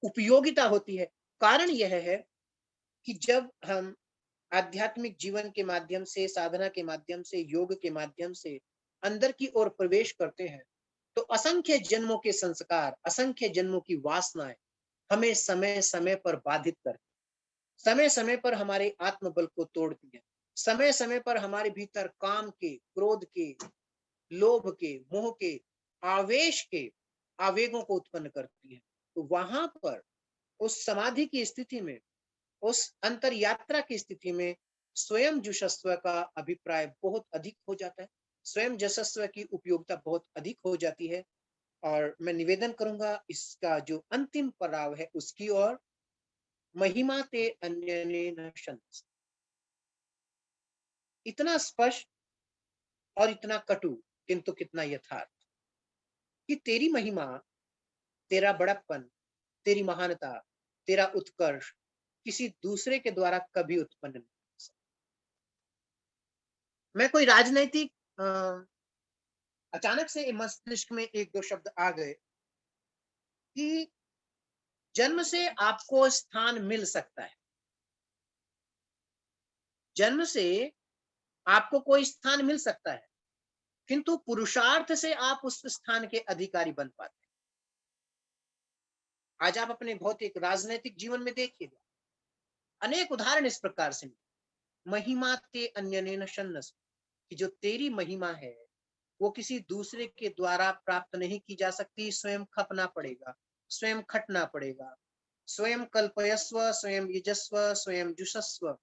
Speaker 2: उपयोगिता होती है। कारण यह है कि जब हम आध्यात्मिक जीवन के माध्यम से, साधना के माध्यम से, योग के माध्यम से अंदर की ओर प्रवेश करते हैं, तो असंख्य जन्मों के संस्कार, असंख्य जन्मों की वासनाएं हमें समय समय पर बाधित करती, समय समय पर हमारे आत्मबल को तोड़ती है, समय समय पर हमारे भीतर काम के, क्रोध के, लोभ के, मोह के, आवेश के आवेगों को उत्पन्न करती है। तो वहां पर उस समाधि की स्थिति में, उस अंतर यात्रा की स्थिति में स्वयं जुषस्व का अभिप्राय बहुत अधिक हो जाता है, स्वयं जशस्व की उपयोगिता बहुत अधिक हो जाती है। और मैं निवेदन करूंगा इसका जो अंतिम पड़ाव है उसकी ओर, महिमा ते अन्य न शंस। इतना स्पष्ट और इतना कटु, किंतु कितना यथार्थ, कि तेरी महिमा, तेरा बड़प्पन, तेरी महानता, तेरा उत्कर्ष किसी दूसरे के द्वारा कभी उत्पन्न नहीं हो सकता। मैं कोई राजनैतिक अचानक से मस्तिष्क में एक दो शब्द आ गए कि जन्म से आपको स्थान मिल सकता है, जन्म से आपको कोई स्थान मिल सकता है, किंतु पुरुषार्थ से आप उस स्थान के अधिकारी बन पाते हैं। आज आप अपने भौतिक राजनीतिक जीवन में देखिएगा, अनेक उदाहरण इस प्रकार से मिले। महिमा ते अन्यनेन शन्नस, कि जो तेरी महिमा है वो किसी दूसरे के द्वारा प्राप्त नहीं की जा सकती, स्वयं खपना पड़ेगा, स्वयं खटना पड़ेगा, स्वयं कल्पयस्व, स्वयं युजस्व, स्वयं जुषस्व।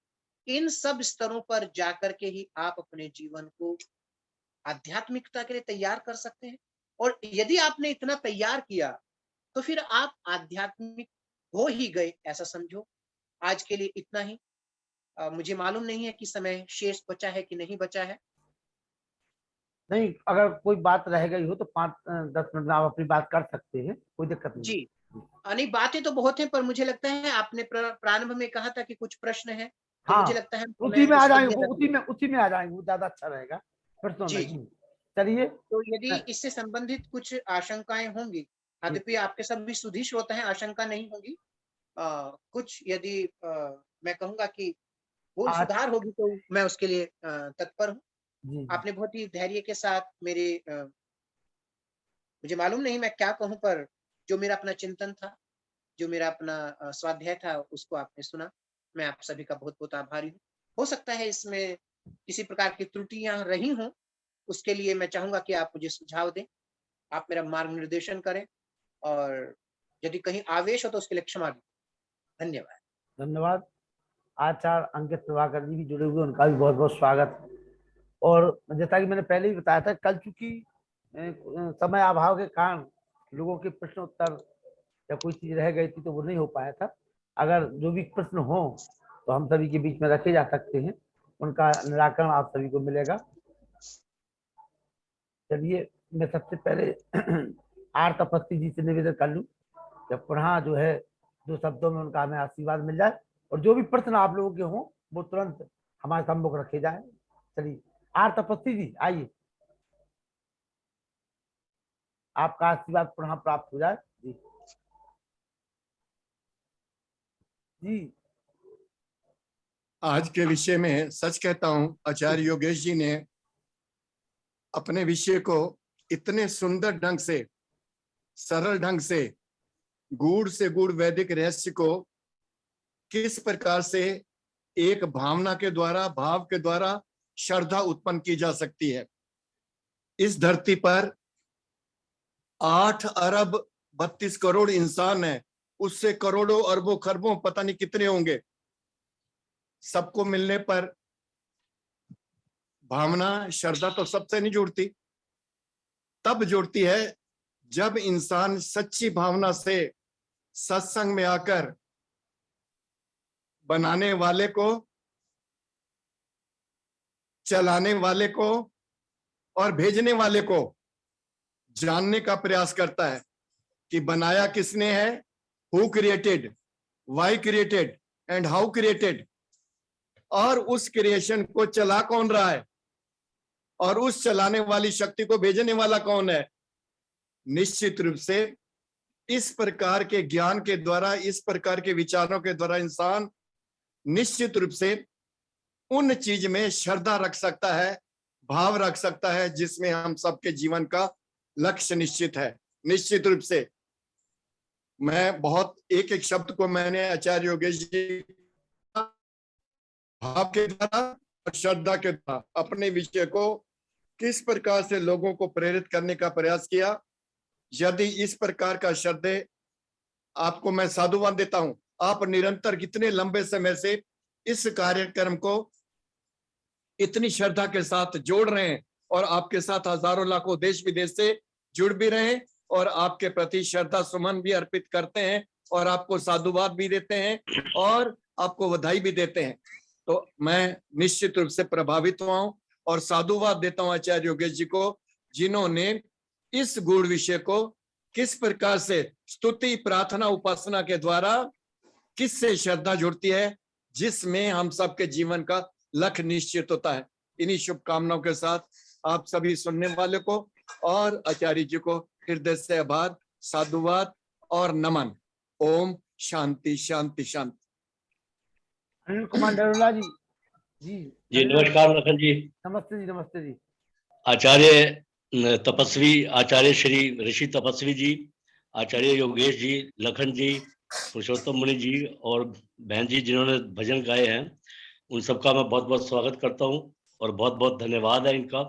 Speaker 2: इन सब स्तरों पर जाकर के ही आप अपने जीवन को आध्यात्मिकता के लिए तैयार कर सकते हैं। और यदि आपने इतना तैयार किया तो फिर आप आध्यात्मिक हो ही गए, ऐसा समझो। आज के लिए इतना ही। मुझे मालूम नहीं है कि समय शेष बचा है कि नहीं बचा है।
Speaker 1: नहीं, अगर कोई बात रह गई हो तो 5-10 मिनट में आप अपनी बात कर सकते हैं, कोई दिक्कत नहीं
Speaker 2: जी।
Speaker 1: है।
Speaker 2: नहीं, बातें तो बहुत हैं, पर मुझे लगता है आपने प्रारंभ में कहा था कि कुछ प्रश्न है, तो
Speaker 1: हाँ,
Speaker 2: मुझे लगता है हम
Speaker 1: उसी
Speaker 2: समय
Speaker 1: में आ
Speaker 2: उसके
Speaker 1: जाएंगे,
Speaker 2: लिए
Speaker 1: वो
Speaker 2: रख
Speaker 1: उसी
Speaker 2: लें।
Speaker 1: में उसी में आ जाएंगे, वो ज्यादा अच्छा रहेगा, फिर तो
Speaker 2: जी, जी।
Speaker 1: नहीं। चलिए।
Speaker 2: तो यदि इससे संबंधित कुछ आशंकाएं होंगी, यद्यपि आपके सभी सुधी श्रोता हैं, आशंका नहीं होगी। कुछ यदि मैं कहूंगा कि वो
Speaker 1: आज
Speaker 2: सुधार होगी तो मैं उसके लिए तत्पर हूँ।
Speaker 1: जी जी
Speaker 2: आपने बहुत ही धैर्य के साथ मेरे मुझे मालूम नहीं मैं क्या कहूँ, पर जो मेरा अपना चिंतन था, जो मेरा अपना स्वाध्याय था, उसको आपने सुना। मैं आप सभी का बहुत-बहुत आभारी हूँ। हो सकता है इसमें किसी प्रकार की त्रुटियाँ रही हों, उसके लिए मैं चाहूँगा कि आप मुझे सुझाव दें, आप मेरा मार्गनिर्देशन करें, और यदि कहीं आवेश हो तो उसके लिए क्षमा भी। धन्यवाद।
Speaker 1: धन्यवाद। आचार्य अंकित प्रभाकर जी भी जुड़े हुए, उनका भी बहुत बहुत स्वागत है। और जैसा कि मैंने पहले ही बताया था, कल चूंकि समय अभाव के कारण लोगों के प्रश्न उत्तर या कोई चीज रह गई थी तो वो नहीं हो पाया था। अगर जो भी प्रश्न हो तो हम सभी के बीच में रखे जा सकते हैं, उनका निराकरण आप सभी को मिलेगा। चलिए, मैं सबसे पहले आर तपस्वी जी से निवेदन कर लूं, जब पुनः जो है 2 शब्दों में उनका हमें आशीर्वाद मिल जाए, और जो भी प्रश्न आप लोगों के हों वो तुरंत हमारे सम्मुख रखे जाए। चलिए, आर तपस्वी जी आइए, आपका आशीर्वाद पुनः प्राप्त हो जाए। जी जी।
Speaker 3: आज के विषय में सच कहता हूं, आचार्य योगेश जी ने अपने विषय को इतने सुंदर ढंग से, सरल ढंग से, गूढ़ से गूढ़ वैदिक रहस्य को किस प्रकार से एक भावना के द्वारा, भाव के द्वारा श्रद्धा उत्पन्न की जा सकती है। इस धरती पर 8 अरब 32 करोड़ इंसान है, उससे करोड़ों अरबों खरबों पता नहीं कितने होंगे। सबको मिलने पर भावना, श्रद्धा तो सबसे नहीं जुड़ती, तब जुड़ती है जब इंसान सच्ची भावना से सत्संग में आकर बनाने वाले को, चलाने वाले को और भेजने वाले को जानने का प्रयास करता है कि बनाया किसने है, who created, why created and how created, और उस क्रिएशन को चला कौन रहा है, और उस चलाने वाली शक्ति को भेजने वाला कौन है। निश्चित रूप से इस प्रकार के ज्ञान के द्वारा, इस प्रकार के विचारों के द्वारा इंसान निश्चित रूप से उन चीज में श्रद्धा रख सकता है, भाव रख सकता है, जिसमें हम सबके जीवन का लक्ष्य निश्चित है। निश्चित रूप से मैं बहुत एक एक शब्द को मैंने आचार्य योगेश जी भाव के द्वारा और श्रद्धा के द्वारा अपने विषय को किस प्रकार से लोगों को प्रेरित करने का प्रयास किया। यदि इस प्रकार का श्रद्धे आपको मैं साधुवाद देता हूं, आप निरंतर कितने लंबे समय से इस कार्यक्रम को इतनी श्रद्धा के साथ जोड़ रहे हैं, और आपके साथ हजारों लाखों देश विदेश से जुड़ भी रहे हैं, और आपके प्रति श्रद्धा सुमन भी अर्पित करते हैं, और आपको साधुवाद भी देते हैं, और आपको बधाई भी देते हैं। तो मैं निश्चित रूप से प्रभावित हुआ हूं और साधुवाद देता हूं आचार्य योगेश जी को, जिन्होंने इस गूढ़ विषय को किस प्रकार से स्तुति, प्रार्थना, उपासना के द्वारा किससे श्रद्धा जुड़ती है, जिसमें हम सबके जीवन का लक्ष्य निश्चित होता है। इन्हीं शुभकामनाओं के साथ आप सभी सुनने वाले को और आचार्य जी को हृदय से आभार, साधुवाद और नमन। ओम शांति शांति शांति।
Speaker 1: अनिल कुमार नरोला जी। जी
Speaker 4: जी नमस्कार लखन जी।
Speaker 1: नमस्ते जी, नमस्ते जी।
Speaker 4: आचार्य तपस्वी, आचार्य श्री ऋषि तपस्वी जी, आचार्य योगेश जी, लखन जी, पुरुषोत्तम मुनि जी और बहन जी जिन्होंने भजन गाए हैं, उन सबका मैं बहुत बहुत स्वागत करता हूं और बहुत बहुत धन्यवाद है इनका।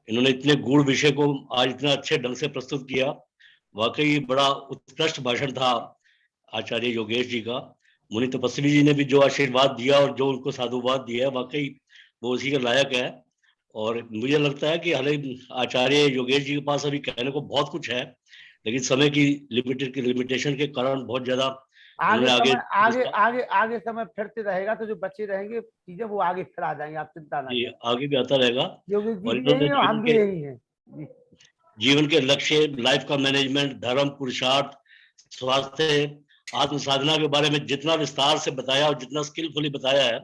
Speaker 4: इन्होंने इतने गूढ़ विषय को आज इतना अच्छे ढंग से प्रस्तुत किया। वाकई बड़ा उत्कृष्ट भाषण था आचार्य योगेश जी का। मुनि तपस्वी जी ने भी जो आशीर्वाद दिया और जो उनको साधुवाद दिया, वाकई वो उसी के लायक है। और मुझे लगता है कि हालांकि आचार्य योगेश जी के पास अभी कहने को बहुत कुछ है, लेकिन समय की लिमिटेशन के कारण बहुत ज्यादा
Speaker 1: आगे
Speaker 4: उन्होंने
Speaker 1: समय आगे आगे आगे समय फिरते रहेगा, तो जो बच्चे रहेंगे चीजें वो आगे फिर आ जाएंगे, आप चिंता ना
Speaker 4: जी
Speaker 1: करें।
Speaker 4: आगे भी आता रहेगा।
Speaker 1: योगेश जी
Speaker 4: और
Speaker 1: भी यही
Speaker 4: इन्होंने
Speaker 1: है, हम भी यही हैं जी।
Speaker 4: जीवन के लक्ष्य, लाइफ का मैनेजमेंट, धर्म, पुरुषार्थ, स्वास्थ्य, आत्म साधना के बारे में जितना विस्तार से बताया और जितना स्किलफुली बताया है,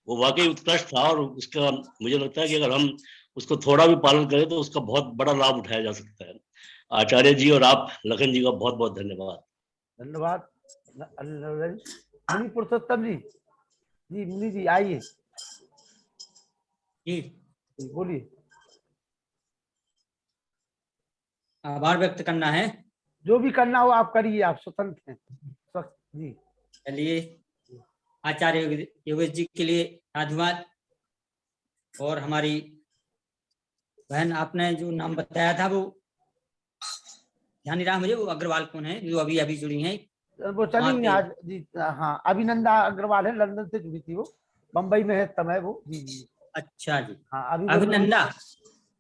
Speaker 4: वो वाकई उत्कृष्ट था। और उसका मुझे लगता है कि अगर हम उसको थोड़ा भी पालन करें तो उसका बहुत बड़ा लाभ उठाया जा सकता है। आचार्य जी और आप लखन जी का बहुत बहुत धन्यवाद।
Speaker 1: धन्यवाद अनिल नरोला जी। मुनि पुरुषोत्तम जी, जी मुनि जी आइए
Speaker 5: जी,
Speaker 1: बोलिए।
Speaker 5: आभार व्यक्त करना है।
Speaker 1: जो भी करना हो आप करिए, आप स्वतंत्र हैं। जी
Speaker 5: चलिए, आचार्य योगेश जी के लिए साधुवाद। और हमारी बहन, आपने जो नाम बताया था वो ध्यान नहीं रहा मुझे, वो अग्रवाल कौन है जो अभी अभी जुड़ी हैं?
Speaker 1: वो चलेंगे
Speaker 5: वहाँ
Speaker 1: आज जी। हाँ, अभिनंदा अग्रवाल है, लंदन से जुड़ी थी वो, बम्बई में है इस समय वो। जी जी
Speaker 5: अच्छा जी,
Speaker 1: हाँ, अभी वो
Speaker 5: अभिनंदा।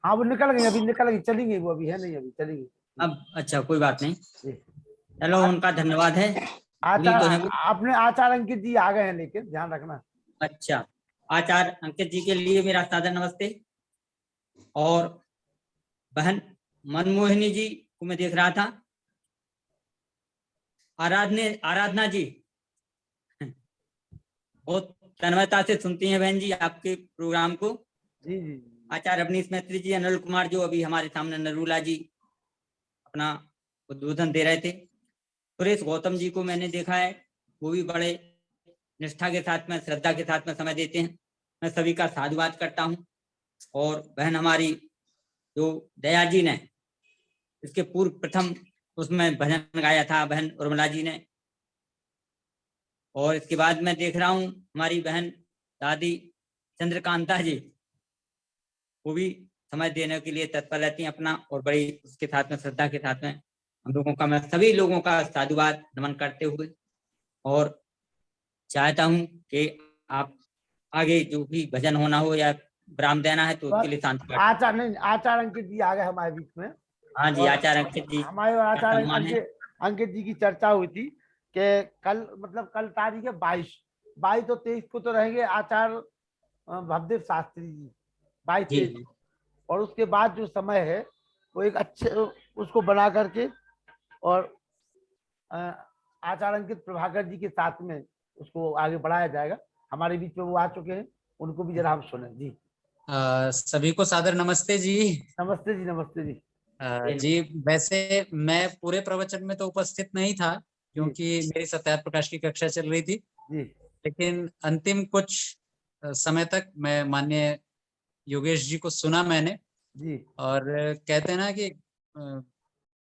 Speaker 1: हाँ वो निकल गई, अभी निकल गई, चलेंगे वो, अभी है नहीं, अभी चलेंगी
Speaker 5: अब अच्छा, कोई बात नहीं,
Speaker 1: जी।
Speaker 5: चलो उनका धन्यवाद है। जुड़ी
Speaker 1: आचार
Speaker 5: तो है वो।
Speaker 1: अपने आचार अंकित जी आ गए हैं, लेकिन ध्यान रखना।
Speaker 5: अच्छा, आचार्य अंकित जी के लिए मेरा सादर नमस्ते। और बहन मनमोहिनी जी को मैं देख रहा था। आराधना जी बहुत तन्मयता से सुनती हैं बहन जी आपके प्रोग्राम को।
Speaker 1: जी जी
Speaker 5: आचार्य अवनीश मैत्री जी, अनिल कुमार जो अभी हमारे सामने नरूला जी अपना उद्बोधन दे रहे थे। सुरेश गौतम जी को मैंने देखा है, वो भी बड़े निष्ठा के साथ में, श्रद्धा के साथ में समय देते हैं। मैं सभी का साधुवाद करता हूँ। और बहन हमारी जो दया जी ने इसके पूर्व प्रथम उसमें भजन गाया था, बहन उर्मिला जी ने। और इसके बाद मैं देख रहा हूँ हमारी बहन दादी चंद्रकांता जी, वो भी समय देने के लिए तत्पर रहती हैं अपना, और बड़ी उसके साथ में श्रद्धा के साथ में हम लोगों का, मैं सभी लोगों का साधुवाद नमन करते हुए और चाहता हूं कि आप आगे जो भी भजन होना हो या विराम देना है तो उसके लिए शांति।
Speaker 1: आचार नहीं, आचार अंकित जी आ गए हमारे बीच में।
Speaker 5: हाँ जी, आचार्य अंकित जी
Speaker 1: हमारे और आचार्य
Speaker 5: सम्मान है।
Speaker 1: अंकित जी की चर्चा हुई थी कि कल, मतलब कल तारीख है 22 और 23 को तो रहेंगे आचार्य भवदेव शास्त्री जी, 22
Speaker 5: जी
Speaker 1: 23। और उसके बाद जो समय है वो एक अच्छे उसको बना करके, और आचार्य अंकित प्रभाकर जी के साथ में उसको आगे बढ़ाया जाएगा। हमारे बीच में वो आ चुके हैं, उनको भी जरा हम सुने जी।
Speaker 6: सभी को सादर नमस्ते जी।
Speaker 1: नमस्ते जी, नमस्ते जी।
Speaker 6: जी, वैसे मैं पूरे प्रवचन में तो उपस्थित नहीं था क्योंकि मेरी सत्यार्थ प्रकाश की कक्षा चल रही थी
Speaker 1: जी।
Speaker 6: लेकिन अंतिम कुछ समय तक मैं माननीय योगेश जी को सुना मैंने
Speaker 1: जी।
Speaker 6: और कहते हैं ना कि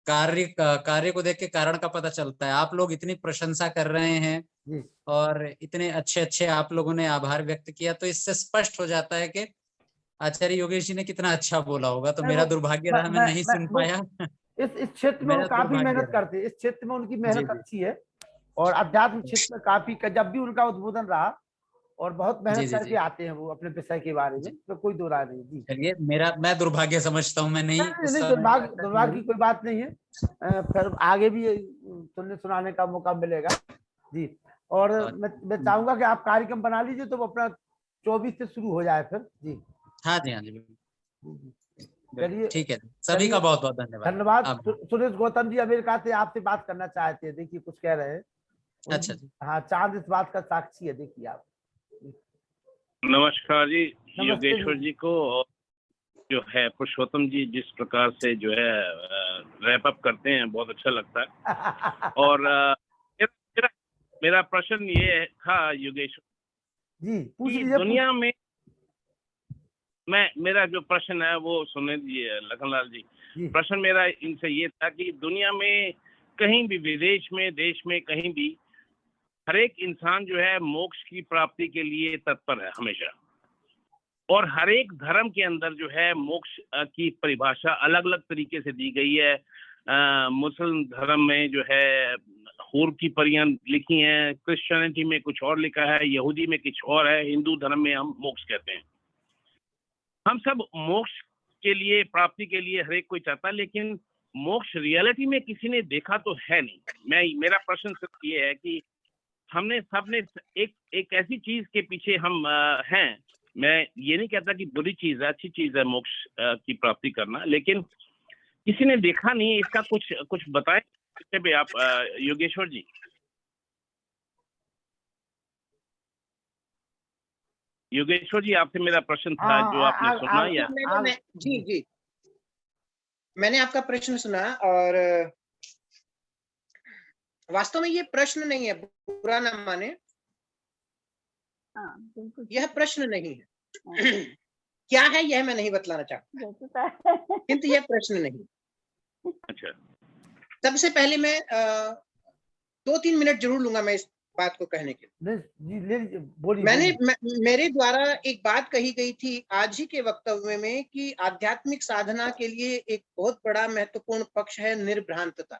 Speaker 6: कार्य को देख के कारण का पता चलता है। आप लोग इतनी प्रशंसा कर रहे हैं
Speaker 1: जी।
Speaker 6: और इतने अच्छे अच्छे आप लोगों ने आभार व्यक्त किया, तो इससे स्पष्ट हो जाता है कि आचार्य योगेश जी ने कितना अच्छा बोला होगा। तो मेरा दुर्भाग्य रहा, मैं नहीं सुन पाया।
Speaker 1: इस क्षेत्र में वो
Speaker 6: मेरा
Speaker 1: काफी
Speaker 6: दुर्भाग्य
Speaker 1: मेहनत
Speaker 6: रहा।
Speaker 1: करते हैं, इस क्षेत्र में उनकी
Speaker 6: जी
Speaker 1: मेहनत
Speaker 6: जी
Speaker 1: अच्छी है। और अध्यात्म क्षेत्र में काफी, जब भी उनका उद्बोधन रहा और बहुत
Speaker 6: जी
Speaker 1: मेहनत
Speaker 6: जी
Speaker 1: करके
Speaker 6: जी
Speaker 1: आते हैं वो अपने विषय के बारे में,
Speaker 6: जी।
Speaker 1: तो कोई दो राय नहीं जी।
Speaker 6: चलिए, मैं दुर्भाग्य समझता हूँ, मैं नहीं
Speaker 1: नहीं
Speaker 6: उस
Speaker 1: नहीं,
Speaker 6: समय
Speaker 1: दुर्भाग्य की कोई बात नहीं है। फिर आगे भी सुनने सुनाने का मौका मिलेगा जी। और मैं चाहूंगा कि आप कार्यक्रम बना लीजिए, तो वो अपना 24 से शुरू हो जाए फिर जी।
Speaker 6: हाँ जी, हाँ जी,
Speaker 1: चलिए,
Speaker 6: ठीक है। सभी का बहुत बहुत धन्यवाद।
Speaker 1: धन्यवाद। सुरेश गौतम जी अमेरिका से आपसे बात करना चाहते हैं, देखिए कुछ कह रहे हैं।
Speaker 6: अच्छा जी।
Speaker 1: हाँ, चांद इस बात का साक्षी है, देखिए आप।
Speaker 7: नमस्कार जी,
Speaker 1: नमस्ते
Speaker 7: योगेश्वर जी को और जो है पुरुषोत्तम जी जिस प्रकार से जो है रैप अप करते हैं, बहुत अच्छा लगता है। और मेरा मेरा प्रश्न ये था योगेश
Speaker 1: जी पूछ
Speaker 7: कि
Speaker 1: लीजिए।
Speaker 7: दुनिया में मेरा जो प्रश्न है वो सुनने दीजिए लखनलाल जी।
Speaker 1: जी
Speaker 7: प्रश्न मेरा इनसे ये था कि दुनिया में कहीं भी, विदेश में, देश में, कहीं भी, हर एक इंसान जो है मोक्ष की प्राप्ति के लिए तत्पर है हमेशा, और हर एक धर्म के अंदर जो है मोक्ष की परिभाषा अलग अलग तरीके से दी गई है। मुस्लिम धर्म में जो है हूर की परियां लिखी हैं, क्रिश्चियनिटी में कुछ और लिखा है, यहूदी में कुछ और है, हिंदू धर्म में हम मोक्ष कहते हैं। हम सब मोक्ष के लिए, प्राप्ति के लिए हर एक कोई चाहता है, लेकिन मोक्ष रियलिटी में किसी ने देखा तो है नहीं। मेरा प्रश्न सिर्फ ये है कि हमने सबने एक ऐसी चीज के पीछे हम हैं। मैं ये नहीं कहता कि बुरी चीज है, अच्छी चीज है मोक्ष की प्राप्ति करना, लेकिन किसी ने देखा नहीं है। इसका कुछ बताएं पे आप योगेश्वर जी। योगेश्वर जी, आपसे मेरा प्रश्न था जो आपने सुना या
Speaker 2: जी मैंने आपका प्रश्न सुना, और वास्तव में ये प्रश्न नहीं है, बुरा ना माने, यह प्रश्न नहीं है। क्या है यह मैं नहीं बतलाना चाहता, किंतु यह प्रश्न नहीं।
Speaker 7: अच्छा,
Speaker 2: सबसे पहले मैं 2-3 मिनट जरूर लूंगा मैं इस बात को कहने के लिए।
Speaker 1: जी ले लीजिए, बोलिए।
Speaker 2: मेरे द्वारा एक बात कही गई थी आज ही के वक्तव्य में कि आध्यात्मिक साधना के लिए एक बहुत बड़ा महत्वपूर्ण पक्ष है निर्भ्रांतता,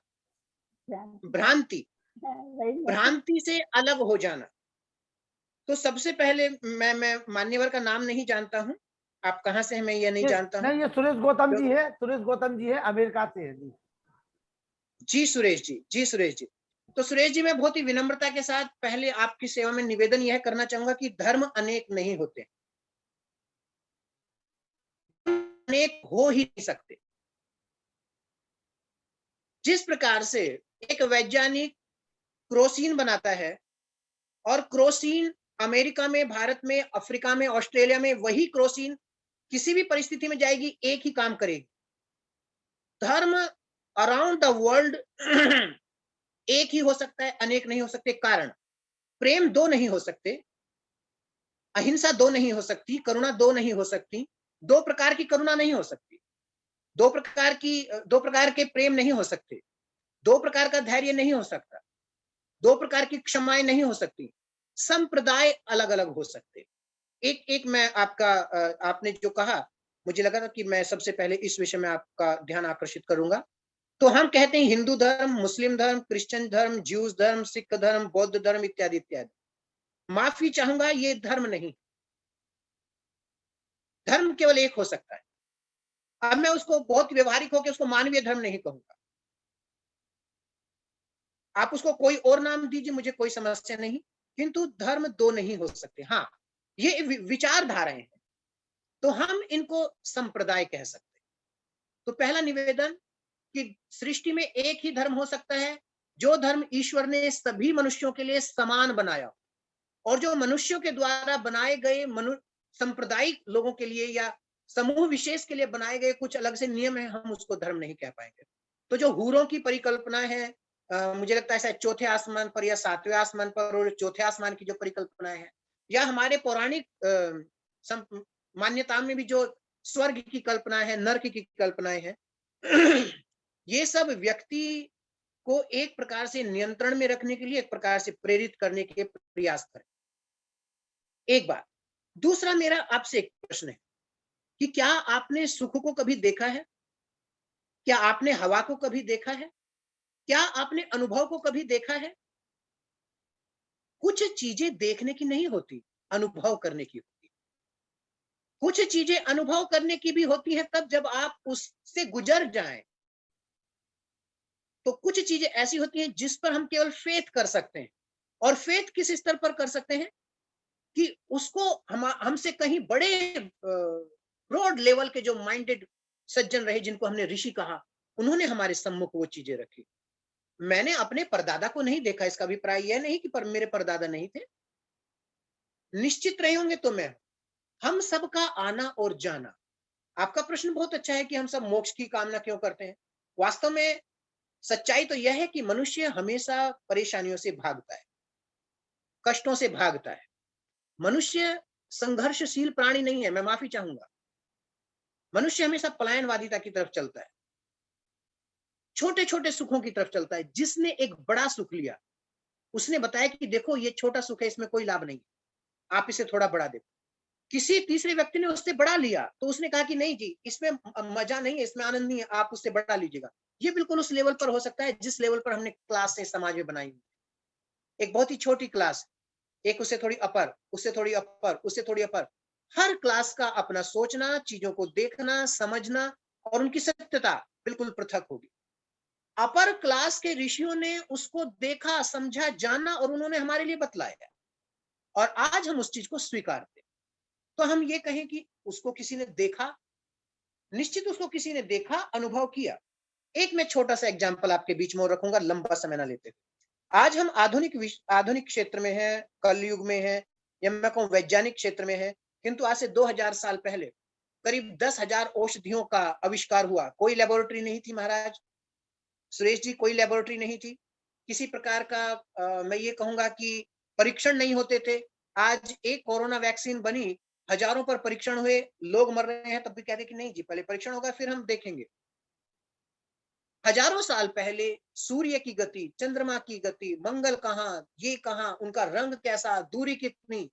Speaker 2: भ्रांति से अलग हो जाना। तो सबसे पहले मैं मान्यवर का नाम नहीं जानता हूं, आप कहां से हैं मैं ये नहीं जानता हूं।
Speaker 1: नहीं, ये सुरेश गौतम जी है, सुरेश गौतम जी है, अमेरिका से है जी।
Speaker 2: जी सुरेश जी। तो सुरेश जी, मैं बहुत ही विनम्रता के साथ पहले आपकी सेवा में निवेदन यह करना चाहूंगा कि धर्म अनेक नहीं होते, अनेक हो ही नहीं सकते। जिस प्रकार से एक वैज्ञानिक क्रोसीन बनाता है, और क्रोसीन अमेरिका में, भारत में, अफ्रीका में, ऑस्ट्रेलिया में वही क्रोसीन किसी भी परिस्थिति में जाएगी, एक ही काम करेगी। धर्म अराउंड द वर्ल्ड एक ही हो सकता है, अनेक नहीं हो सकते। कारण, प्रेम दो नहीं हो सकते, अहिंसा दो नहीं हो सकती, करुणा दो नहीं हो सकती, दो प्रकार की करुणा नहीं हो सकती, दो प्रकार के प्रेम नहीं हो सकते, दो प्रकार का धैर्य नहीं हो सकता, दो प्रकार की क्षमाएं नहीं हो सकती, संप्रदाय अलग अलग हो सकते। एक मैं आपने जो कहा, मुझे लगा था कि मैं सबसे पहले इस विषय में आपका ध्यान आकर्षित करूंगा। तो हम कहते हैं हिंदू धर्म, मुस्लिम धर्म, क्रिश्चियन धर्म, ज्यूज धर्म, सिख धर्म, बौद्ध धर्म इत्यादि इत्यादि। माफी चाहूंगा, ये धर्म नहीं, धर्म केवल एक हो सकता है। अब मैं उसको बहुत व्यवहारिक होकर उसको मानवीय धर्म नहीं कहूंगा, आप उसको कोई और नाम दीजिए, मुझे कोई समस्या नहीं, किंतु धर्म दो नहीं हो सकते। हाँ, ये विचारधाराएं हैं, तो हम इनको संप्रदाय कह सकते हैं। तो पहला निवेदन कि सृष्टि में एक ही धर्म हो सकता है, जो धर्म ईश्वर ने सभी मनुष्यों के लिए समान बनाया, और जो मनुष्यों के द्वारा बनाए गए सांप्रदायिक लोगों के लिए या समूह विशेष के लिए बनाए गए कुछ अलग से नियम है, हम उसको धर्म नहीं कह पाएंगे। तो जो हूरों की परिकल्पना है, मुझे लगता है शायद चौथे आसमान पर या सातवें आसमान पर, और चौथे आसमान की जो परिकल्पना है, या हमारे पौराणिक मान्यता में भी जो स्वर्ग की कल्पना है, नर्क की कल्पनाएं हैं, ये सब व्यक्ति को एक प्रकार से नियंत्रण में रखने के लिए, एक प्रकार से प्रेरित करने के प्रयास करें। एक बात। दूसरा मेरा आपसे एक प्रश्न है कि क्या आपने सुख को कभी देखा है? क्या आपने हवा को कभी देखा है? क्या आपने अनुभव को कभी देखा है? कुछ चीजें देखने की नहीं होती, अनुभव करने की होती। कुछ चीजें अनुभव करने की भी होती है तब जब आप उससे गुजर जाएं। तो कुछ चीजें ऐसी होती हैं जिस पर हम केवल फेथ कर सकते हैं, और फेथ किस स्तर पर कर सकते हैं कि उसको हमसे कहीं बड़े ब्रॉड लेवल के जो माइंडेड सज्जन रहे, जिनको हमने ऋषि कहा, उन्होंने हमारे सम्मुख वो चीजें रखी। मैंने अपने परदादा को नहीं देखा, इसका अभिप्राय यह नहीं कि मेरे परदादा नहीं थे, निश्चित रहे होंगे तो मैं। हम सबका आना और जाना, आपका प्रश्न बहुत अच्छा है कि हम सब मोक्ष की कामना क्यों करते हैं। वास्तव में सच्चाई तो यह है कि मनुष्य हमेशा परेशानियों से भागता है, कष्टों से भागता है। मनुष्य संघर्षशील प्राणी नहीं है, मैं माफी चाहूंगा। मनुष्य हमेशा पलायनवादिता की तरफ चलता है, छोटे छोटे सुखों की तरफ चलता है। जिसने एक बड़ा सुख लिया, उसने बताया कि देखो ये छोटा सुख है, इसमें कोई लाभ नहीं, आप इसे थोड़ा बड़ा देखो। किसी तीसरे व्यक्ति ने उससे बड़ा लिया तो उसने कहा कि नहीं जी, इसमें मजा नहीं है, इसमें आनंद नहीं है, आप उससे बड़ा लीजिएगा। ये बिल्कुल उस लेवल पर हो सकता है जिस लेवल पर हमने क्लास से समाज में बनाई हुई। एक बहुत ही छोटी क्लास, एक उससे थोड़ी अपर, उससे थोड़ी अपर, उससे थोड़ी अपर। हर क्लास का अपना सोचना, चीजों को देखना, समझना और उनकी सत्यता बिल्कुल पृथक होगी। अपर क्लास के ऋषियों ने उसको देखा, समझा, जाना और उन्होंने हमारे लिए बतलाया, और आज हम उस चीज को स्वीकारते। तो हम ये कहें कि उसको किसी ने देखा, निश्चित उसको किसी ने देखा, अनुभव किया। एक मैं छोटा सा एग्जांपल आपके बीच में रखूंगा, लंबा समय ना लेते हुए। आज हम आधुनिक क्षेत्र में हैं, कलयुग में हैं, या मैं कहूं वैज्ञानिक क्षेत्र में हैं, किंतु आज से 2000 साल पहले करीब 10,000 औषधियों का आविष्कार हुआ। कोई लेबोरेटरी नहीं थी महाराज सुरेश जी, कोई लेबोरेटरी नहीं थी। किसी प्रकार का मैं ये कहूंगा कि परीक्षण नहीं होते थे। आज एक कोरोना वैक्सीन बनी, हजारों पर परीक्षण हुए, लोग मर रहे हैं, तब भी कहते कि नहीं जी पहले परीक्षण होगा फिर हम देखेंगे। हजारों साल पहले सूर्य की गति, चंद्रमा की गति, मंगल कहाँ, ये कहाँ, उनका रंग कैसा, दूरी कितनी,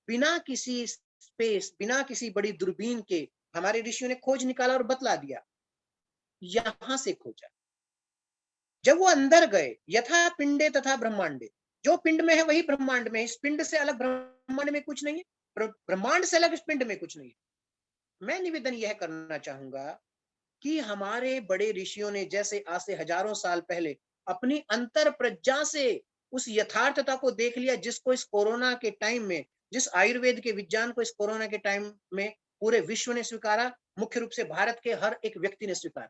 Speaker 2: बिना किसी स्पेस, बिना किसी बड़ी दूरबीन के हमारे ऋषियों ने खोज निकाला और बतला दिया। यहां से खोजा। जब वो अंदर गए, यथा पिंडे तथा ब्रह्मांडे, जो पिंड में है वही ब्रह्मांड में है। इस पिंड से अलग ब्रह्मांड में कुछ नहीं है, ब्रह्मांड से अलग इस पिंड में कुछ नहीं है। मैं निवेदन यह करना चाहूंगा कि हमारे बड़े ऋषियों ने जैसे आज से हजारों साल पहले अपनी अंतर प्रज्ञा से उस यथार्थता को देख लिया, जिसको इस कोरोना के टाइम में, जिस आयुर्वेद के विज्ञान को इस कोरोना के टाइम में पूरे विश्व ने स्वीकारा, मुख्य रूप से भारत के हर एक व्यक्ति ने स्वीकारा।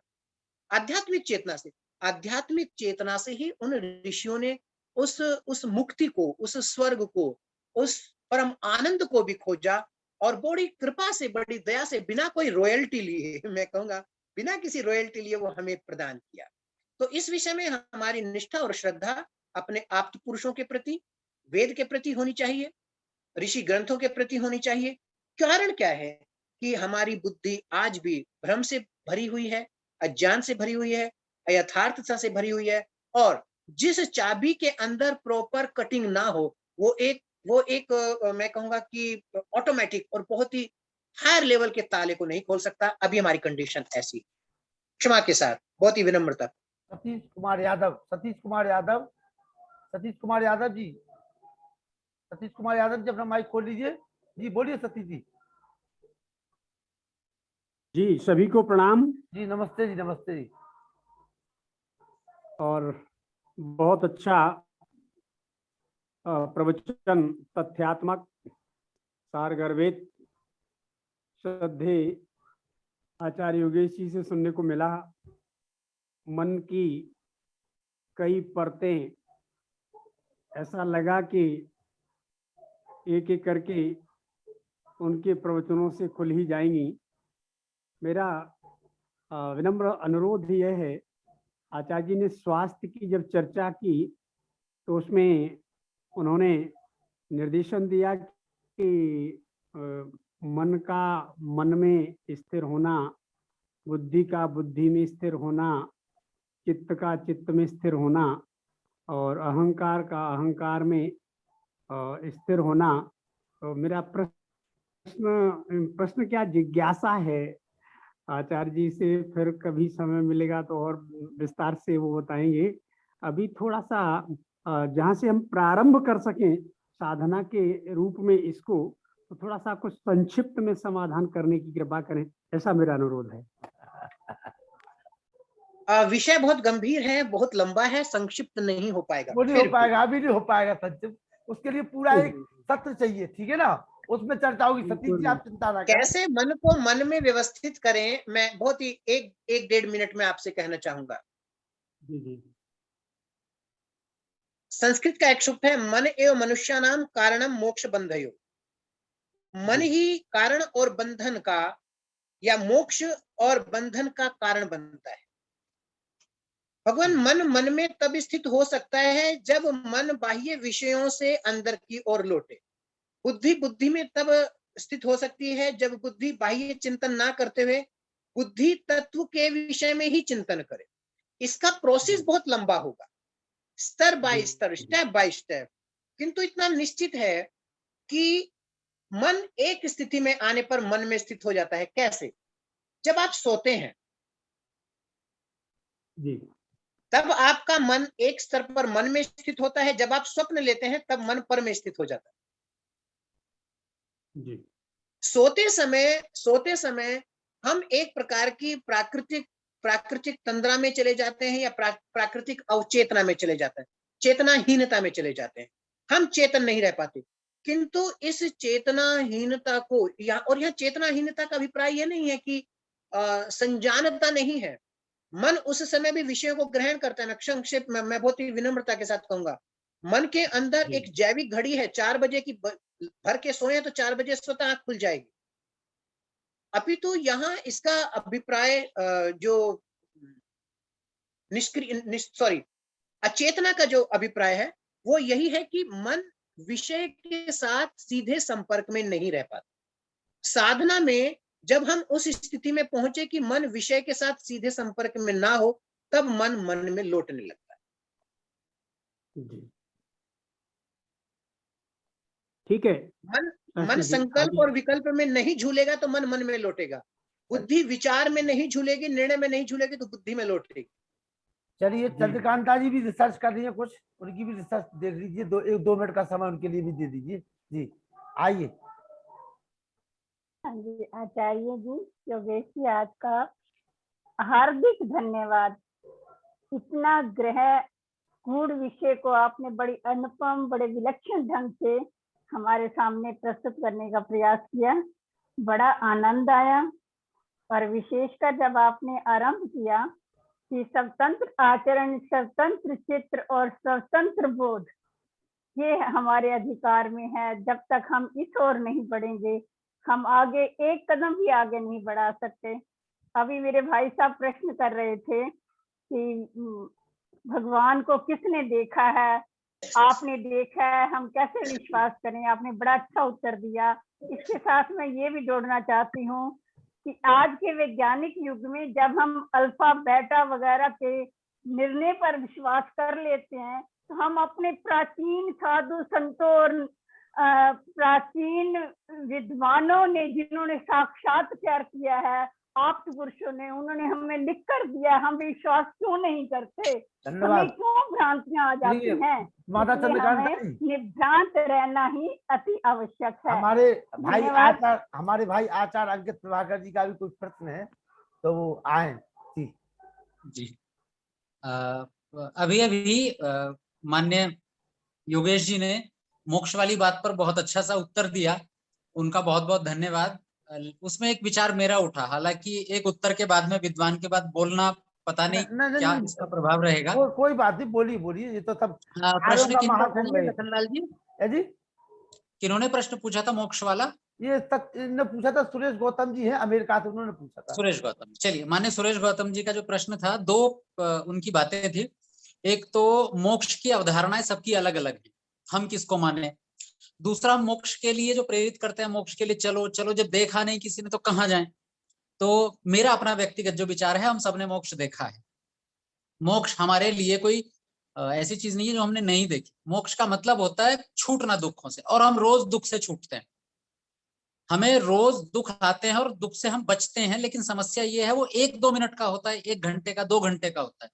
Speaker 2: आध्यात्मिक चेतना से, आध्यात्मिक चेतना से ही उन ऋषियों ने उस मुक्ति को, उस स्वर्ग को, उस परम आनंद को भी खोजा, और बड़ी कृपा से, बड़ी दया से, बिना कोई रॉयल्टी लिए, मैं कहूंगा बिना किसी रॉयल्टी लिए वो हमें प्रदान किया। तो इस विषय में हमारी निष्ठा और श्रद्धा अपने आप्त पुरुषों के प्रति, वेद के प्रति होनी चाहिए, ऋषि ग्रंथों के प्रति होनी चाहिए। कारण क्या है कि हमारी बुद्धि आज भी भ्रम से भरी हुई है, अज्ञान से भरी हुई है, अयथार्थता से भरी हुई है, और जिस चाबी के अंदर प्रॉपर कटिंग ना हो, वो एक मैं कहूंगा कि ऑटोमेटिक और बहुत ही हायर लेवल के ताले को नहीं खोल सकता। अभी हमारी कंडीशन ऐसी, क्षमा के साथ, बहुत ही विनम्रता।
Speaker 1: सतीश कुमार यादव, सतीश कुमार यादव, सतीश कुमार यादव जी, सतीश कुमार यादव जी अपना माइक खोल लीजिए। जी बोलिए सतीश जी।
Speaker 8: जी सभी को प्रणाम।
Speaker 1: जी नमस्ते जी, नमस्ते जी।
Speaker 8: और बहुत अच्छा प्रवचन, तथ्यात्मक, सारगर्भित, श्रद्धे आचार्य योगेश जी से सुनने को मिला। मन की कई परतें ऐसा लगा कि एक एक करके उनके प्रवचनों से खुल ही जाएंगी। मेरा विनम्र अनुरोध यह है, आचार्य जी ने स्वास्थ्य की जब चर्चा की तो उसमें उन्होंने निर्देशन दिया कि मन का मन में स्थिर होना, बुद्धि का बुद्धि में स्थिर होना, चित्त का चित्त में स्थिर होना, और अहंकार का अहंकार में स्थिर होना। तो मेरा प्रश्न क्या जिज्ञासा है आचार्य जी से, फिर कभी समय मिलेगा तो और विस्तार से वो बताएंगे। अभी थोड़ा सा जहाँ से हम प्रारंभ कर सकें साधना के रूप में इसको, तो थोड़ा सा कुछ संक्षिप्त में समाधान करने की कृपा करें, ऐसा मेरा अनुरोध है।
Speaker 2: विषय बहुत गंभीर है, बहुत लंबा है, संक्षिप्त नहीं हो पाएगा।
Speaker 1: वो नहीं हो पाएगा, अभी नहीं हो पाएगा संक्षिप्त, उसके लिए पूरा एक सत्र चाहिए, ठीक है ना, उसमें चर्चा होगी। सतीश जी आप चिंता ना करें।
Speaker 2: कैसे मन को मन में व्यवस्थित करें, मैं बहुत ही एक डेढ़ मिनट में आपसे कहना चाहूंगा।
Speaker 8: जी जी।
Speaker 2: संस्कृत का एक सूक्त है, मन एवं मनुष्यानाम कारणम मोक्ष बंधयो। मन ही कारण और बंधन का या मोक्ष और बंधन का कारण बनता है। भगवान, मन में तब स्थित हो सकता है जब मन बाह्य विषयों से अंदर की ओर लौटे। बुद्धि में तब स्थित हो सकती है जब बुद्धि बाह्य चिंतन ना करते हुए बुद्धि तत्व के विषय में ही चिंतन करे। इसका प्रोसेस बहुत लंबा होगा, स्तर बाय स्तर, स्टेप बाय स्टेप, किंतु इतना निश्चित है कि मन एक स्थिति में आने पर मन में स्थित हो जाता है। कैसे? जब आप सोते हैं
Speaker 1: जी
Speaker 2: तब आपका मन एक स्तर पर मन में स्थित होता है, जब आप स्वप्न लेते हैं तब मन पर में स्थित हो जाता है।
Speaker 8: जी
Speaker 2: सोते समय हम एक प्रकार की प्राकृतिक तंद्रा में चले जाते हैं या प्राकृतिक अवचेतना में चले जाते हैं, चेतनाहीनता में चले जाते हैं। हम चेतन नहीं रह पाते। किंतु इस चेतनाहीनता को यहाँ चेतनाहीनता का अभिप्राय यह नहीं है कि संजानता नहीं है। मन उस समय भी विषयों को ग्रहण करता है। संक्षेप में मैं बहुत ही विनम्रता के साथ कहूंगा, मन के अंदर एक जैविक घड़ी है। 4 बजे की भर के सोए तो 4 बजे स्वतः आंख खुल जाएगी। अपितु यहाँ इसका अभिप्राय जो अचेतना का जो अभिप्राय है वो यही है कि मन विषय के साथ सीधे संपर्क में नहीं रह पाता। साधना में जब हम उस स्थिति में पहुंचे कि मन विषय के साथ सीधे संपर्क में ना हो, तब मन में लौटने लगता है।
Speaker 8: जी ठीक है।
Speaker 2: मन संकल्प और विकल्प में नहीं झूलेगा तो मन में लौटेगा। बुद्धि विचार में नहीं झूलेगी, निर्णय में नहीं झूलेगी तो बुद्धि में लौटेगी।
Speaker 1: चलिए, चंद्रकांता जी भी रिसर्च कर रही है कुछ, उनकी भी रिसर्च देख लीजिए। 2 मिनट का समय उनके लिए भी दे दीजिए। जी आइए।
Speaker 9: हाँ जी आचार्य जी, योगेश जी, आज का हार्दिक धन्यवाद। इतना गूढ़ विषय को आपने बड़ी अनुपम, बड़े विलक्षण ढंग से हमारे सामने प्रस्तुत करने का प्रयास किया। बड़ा आनंद आया। और विशेषकर जब आपने आरंभ किया कि स्वतंत्र आचरण, स्वतंत्र चित्र और स्वतंत्र बोध, ये हमारे अधिकार में है। जब तक हम इस ओर नहीं बढ़ेंगे, हम आगे एक कदम भी आगे नहीं बढ़ा सकते। अभी मेरे भाई साहब प्रश्न कर रहे थे कि भगवान को किसने देखा है, आपने देखा है, हम कैसे विश्वास करें। आपने बड़ा अच्छा उत्तर दिया। इसके साथ मैं ये भी जोड़ना चाहती हूँ कि आज के वैज्ञानिक युग में जब हम अल्फा बेटा वगैरह के निर्णय पर विश्वास कर लेते हैं, तो हम अपने प्राचीन साधु संतों और प्राचीन विद्वानों ने, जिन्होंने साक्षात्कार किया है, आप पुरुषों ने, उन्होंने हमें लिख कर दिया, हम विश्वास क्यों नहीं करते? हमें क्यों भ्रांतियां आ जाती हैं?
Speaker 1: माता चंद्रकांता जी,
Speaker 9: निभ्रांत रहना ही अति आवश्यक है।
Speaker 1: हमारे भाई आचार्य अंकित प्रभाकर जी का भी कुछ प्रश्न है, तो वो आए।
Speaker 6: जी अभी माननीय योगेश जी ने मोक्ष वाली बात पर बहुत अच्छा सा उत्तर दिया, उनका बहुत बहुत धन्यवाद। उसमें एक विचार मेरा उठा, हालांकि एक उत्तर के बाद में विद्वान के बाद बोलना पता नहीं क्या इसका प्रभाव रहेगा।
Speaker 1: कोई बात नहीं, बोलिए, ये तो सब
Speaker 6: प्रश्न किन्होंने लखनलाल जी
Speaker 1: जी
Speaker 6: किन्होंने प्रश्न पूछा था मोक्ष वाला?
Speaker 1: ये तक ने पूछा था, सुरेश गौतम जी है अमेरिका से, उन्होंने पूछा था।
Speaker 6: सुरेश गौतम, चलिए, माने सुरेश गौतम जी का जो प्रश्न था, 2 उनकी बातें थी। एक तो मोक्ष की अवधारणाएं सबकी अलग अलग है, हम किसको माने। दूसरा, मोक्ष के लिए जो प्रेरित करते हैं, मोक्ष के लिए चलो चलो, जब देखा नहीं किसी ने तो कहाँ जाएं। तो मेरा अपना व्यक्तिगत जो विचार है, हम सबने मोक्ष देखा है। मोक्ष हमारे लिए कोई ऐसी चीज नहीं है जो हमने नहीं देखी। मोक्ष का मतलब होता है छूटना दुखों से, और हम रोज दुख से छूटते हैं। हमें रोज दुख आते हैं और दुख से हम बचते हैं, लेकिन समस्या ये है वो 1-2 मिनट का होता है, 1 घंटे का, 2 घंटे का होता है।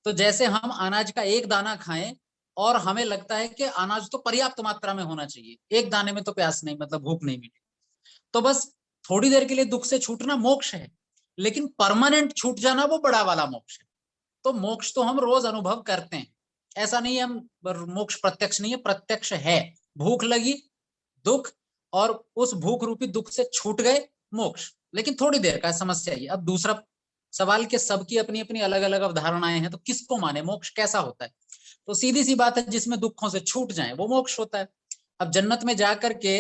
Speaker 6: तो जैसे हम अनाज का एक दाना खाएं और हमें लगता है कि अनाज तो पर्याप्त मात्रा में होना चाहिए, एक दाने में तो प्यास नहीं, मतलब भूख नहीं मिली, तो बस थोड़ी देर के लिए दुख से छूटना मोक्ष है। लेकिन परमानेंट छूट जाना वो बड़ा वाला मोक्ष है। तो मोक्ष तो हम रोज अनुभव करते हैं, ऐसा नहीं है हम मोक्ष प्रत्यक्ष नहीं है, प्रत्यक्ष है। भूख लगी, दुख, और उस भूख रूपी दुख से छूट गए, मोक्ष। लेकिन थोड़ी देर का, समस्या ये। अब दूसरा सवाल के सबकी अपनी अपनी अलग अलग अवधारणाएं हैं, तो किसको माने, मोक्ष कैसा होता है? तो सीधी सी बात है, जिसमें दुखों से छूट जाए वो मोक्ष होता है। अब जन्नत में जाकर के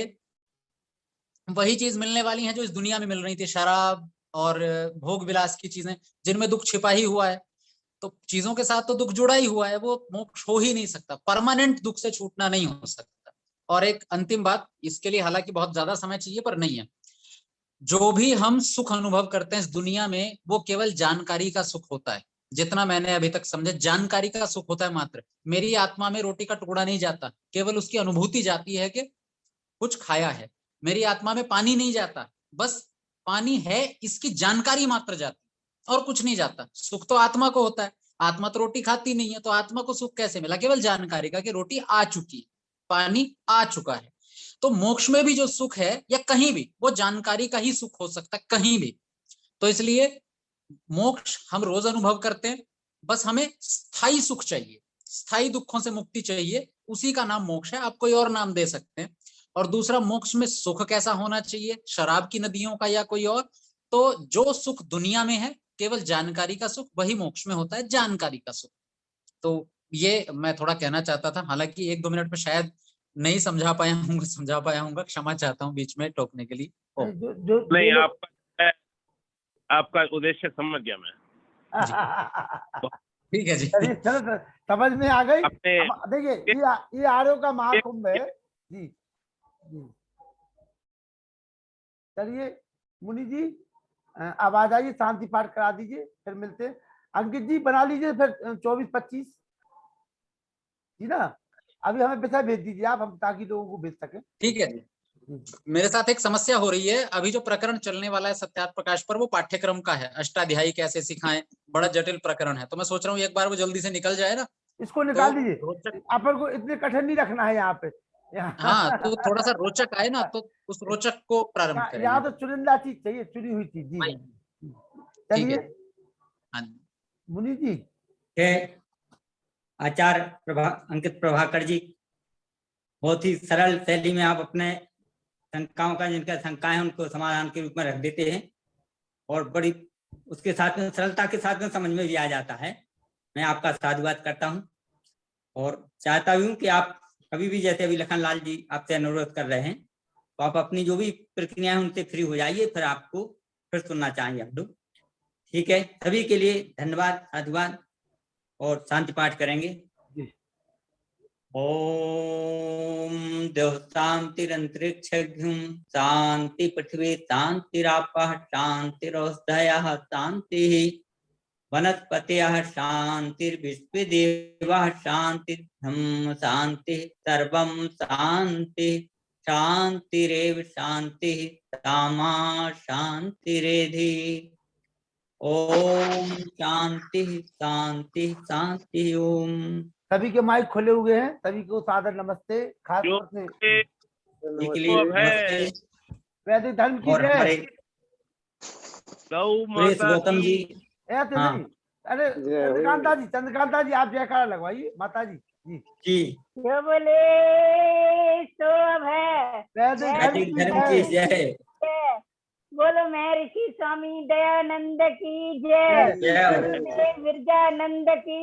Speaker 6: वही चीज मिलने वाली है जो इस दुनिया में मिल रही थी, शराब और भोग विलास की चीजें, जिनमें दुख छिपा ही हुआ है। तो चीजों के साथ तो दुख जुड़ा ही हुआ है, वो मोक्ष हो ही नहीं सकता, परमानेंट दुख से छूटना नहीं हो सकता। और एक अंतिम बात, इसके लिए हालांकि बहुत ज्यादा समय चाहिए पर नहीं है, जो भी हम सुख अनुभव करते हैं इस दुनिया में, वो केवल जानकारी का सुख होता है। जितना मैंने अभी तक समझा, जानकारी का सुख होता है मात्र। मेरी आत्मा में रोटी का टुकड़ा नहीं जाता, केवल उसकी अनुभूति जाती है कि कुछ खाया है। मेरी आत्मा में पानी नहीं जाता, बस पानी है इसकी जानकारी मात्र जाती, और कुछ नहीं जाता। सुख तो आत्मा को होता है, आत्मा तो रोटी खाती नहीं है, तो आत्मा को सुख कैसे मिला? केवल जानकारी का कि रोटी आ चुकी है, पानी आ चुका है। तो मोक्ष में भी जो सुख है या कहीं भी, वो जानकारी का ही सुख हो सकता है, कहीं भी। तो इसलिए मोक्ष हम रोज अनुभव करते हैं, बस हमें स्थायी सुख चाहिए, स्थायी दुखों से मुक्ति चाहिए, उसी का नाम मोक्ष है। आप कोई और नाम दे सकते हैं। और दूसरा, मोक्ष में सुख कैसा होना चाहिए, शराब की नदियों का या कोई और? तो जो सुख दुनिया में है केवल जानकारी का सुख, वही मोक्ष में होता है, जानकारी का सुख। तो ये मैं थोड़ा कहना चाहता था, हालांकि 1-2 मिनट में शायद नहीं समझा पाया हूँ, क्षमा चाहता हूँ बीच में टोकने के लिए।
Speaker 7: नहीं, आपका उद्देश्य समझ गया मैं।
Speaker 6: ठीक है जी।
Speaker 1: चलो समझ में आ गई।
Speaker 7: अपने
Speaker 1: देखिए ये आर्यों का महाकुंभ है जी। चलिए मुनि जी, अब आ जाइए, शांति पाठ करा दीजिए, फिर मिलते हैं। अंकित जी बना लीजिए फिर 24-25 जी ना। अभी हमें विषय भेज दीजिए आप, हम ताकि लोगों को भेज सकें।
Speaker 6: ठीक है जी। मेरे साथ एक समस्या हो रही है, अभी जो प्रकरण चलने वाला है सत्यार्थ प्रकाश पर, वो पाठ्यक्रम का है, अष्टाध्यायी कैसे सिखाएं, बड़ा जटिल प्रकरण है। तो मैं सोच रहा हूँ एक बार वो जल्दी से निकल जाए ना।
Speaker 1: इसको निकाल दीजिए, अपन को इतने कठिन नहीं रखना है यहाँ पे।
Speaker 6: हाँ, तो थोड़ा सा रोचक आए ना, तो उस रोचक को प्रारंभ करें।
Speaker 1: यहाँ तो चुनिंदा चीज चाहिए, चुनी हुई चीज जी। चलिए मुनि जी।
Speaker 5: आचार्य अंकित प्रभाकर जी, बहुत ही सरल शैली में आप अपने शंकाओं का, जिनका शंकाएं उनको समाधान के रूप में रख देते हैं, और बड़ी उसके साथ में सरलता के साथ में समझ में भी आ जाता है। मैं आपका साधुवाद करता हूं, और चाहता हूं कि आप कभी भी, जैसे अभी लखन लाल जी आपसे अनुरोध कर रहे हैं, तो आप अपनी जो भी प्रक्रिया है उनसे फ्री हो जाइए, फिर आपको फिर सुनना चाहेंगे हम लोग। ठीक है, सभी के लिए धन्यवाद, साधुवाद, और शांति पाठ करेंगे। ओम देव शांतिरंतरिक्षं शांति, पृथ्वी शांतिरापः शांतिरोषधयः शांतिः, वनस्पतयः शांतिर्विश्वदेवाः शांतिर्ब्रह्म शांतिः, सर्वं शांतिः शांतिरेव शांतिः, सामा शांतिरेधि। ओम शांति शांति शांति। ओम।
Speaker 1: सभी के माइक खुले हुए हैं, सभी को सादर नमस्ते। खास तौर से वैदिक धर्म की जय।
Speaker 5: गौतम जी,
Speaker 1: ऐसे नहीं, अरे चंद्रकांता जी आप जयकारा लगवाइए माता जी जी।
Speaker 9: जो बोले सो अब है,
Speaker 1: वैदिक धर्म की जय।
Speaker 9: बोलो महर्षि स्वामी दयानंद की जय, विरजानंद की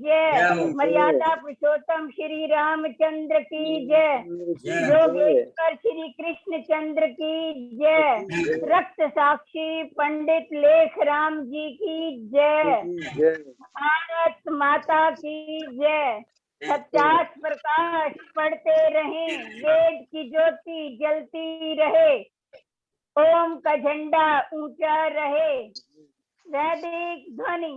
Speaker 9: जय, मर्यादा पुरुषोत्तम श्री रामचंद्र की जय, योगेश्वर श्री कृष्ण चंद्र की जय, रक्त साक्षी पंडित लेख राम जी की जय, भारत माता की जय। सत्यार्थ प्रकाश पढ़ते रहें, वेद की ज्योति जलती रहे, ओम का झंडा ऊंचा रहे, वैदिक ध्वनि।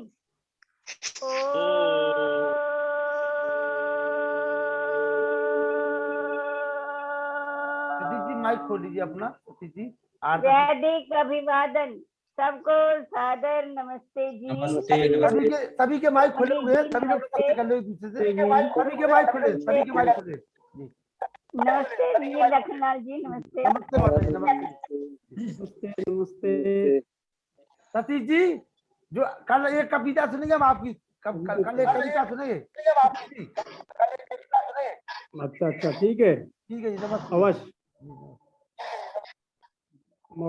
Speaker 1: सतीश जी माइक खोल लीजिए अपना। सतीश जी
Speaker 9: वैदिक अभिवादन, सबको सादर नमस्ते जी।
Speaker 5: नमस्ते।
Speaker 1: सभी के माइक खुले हुए हैं, सभी लोग बातें कर ले एक दूसरे से। सभी के माइक खुले, सभी के माइक खुले।
Speaker 9: नमस्ते जी लखनलाल जी, नमस्ते।
Speaker 8: नमस्ते नमस्ते।
Speaker 1: सतीश जी, जो कल एक कविता सुनेंगे हम आपकी, कल एक कविता सुनेंगे।
Speaker 8: अच्छा ठीक है
Speaker 1: जी, नमस्ते।
Speaker 8: अवश्य।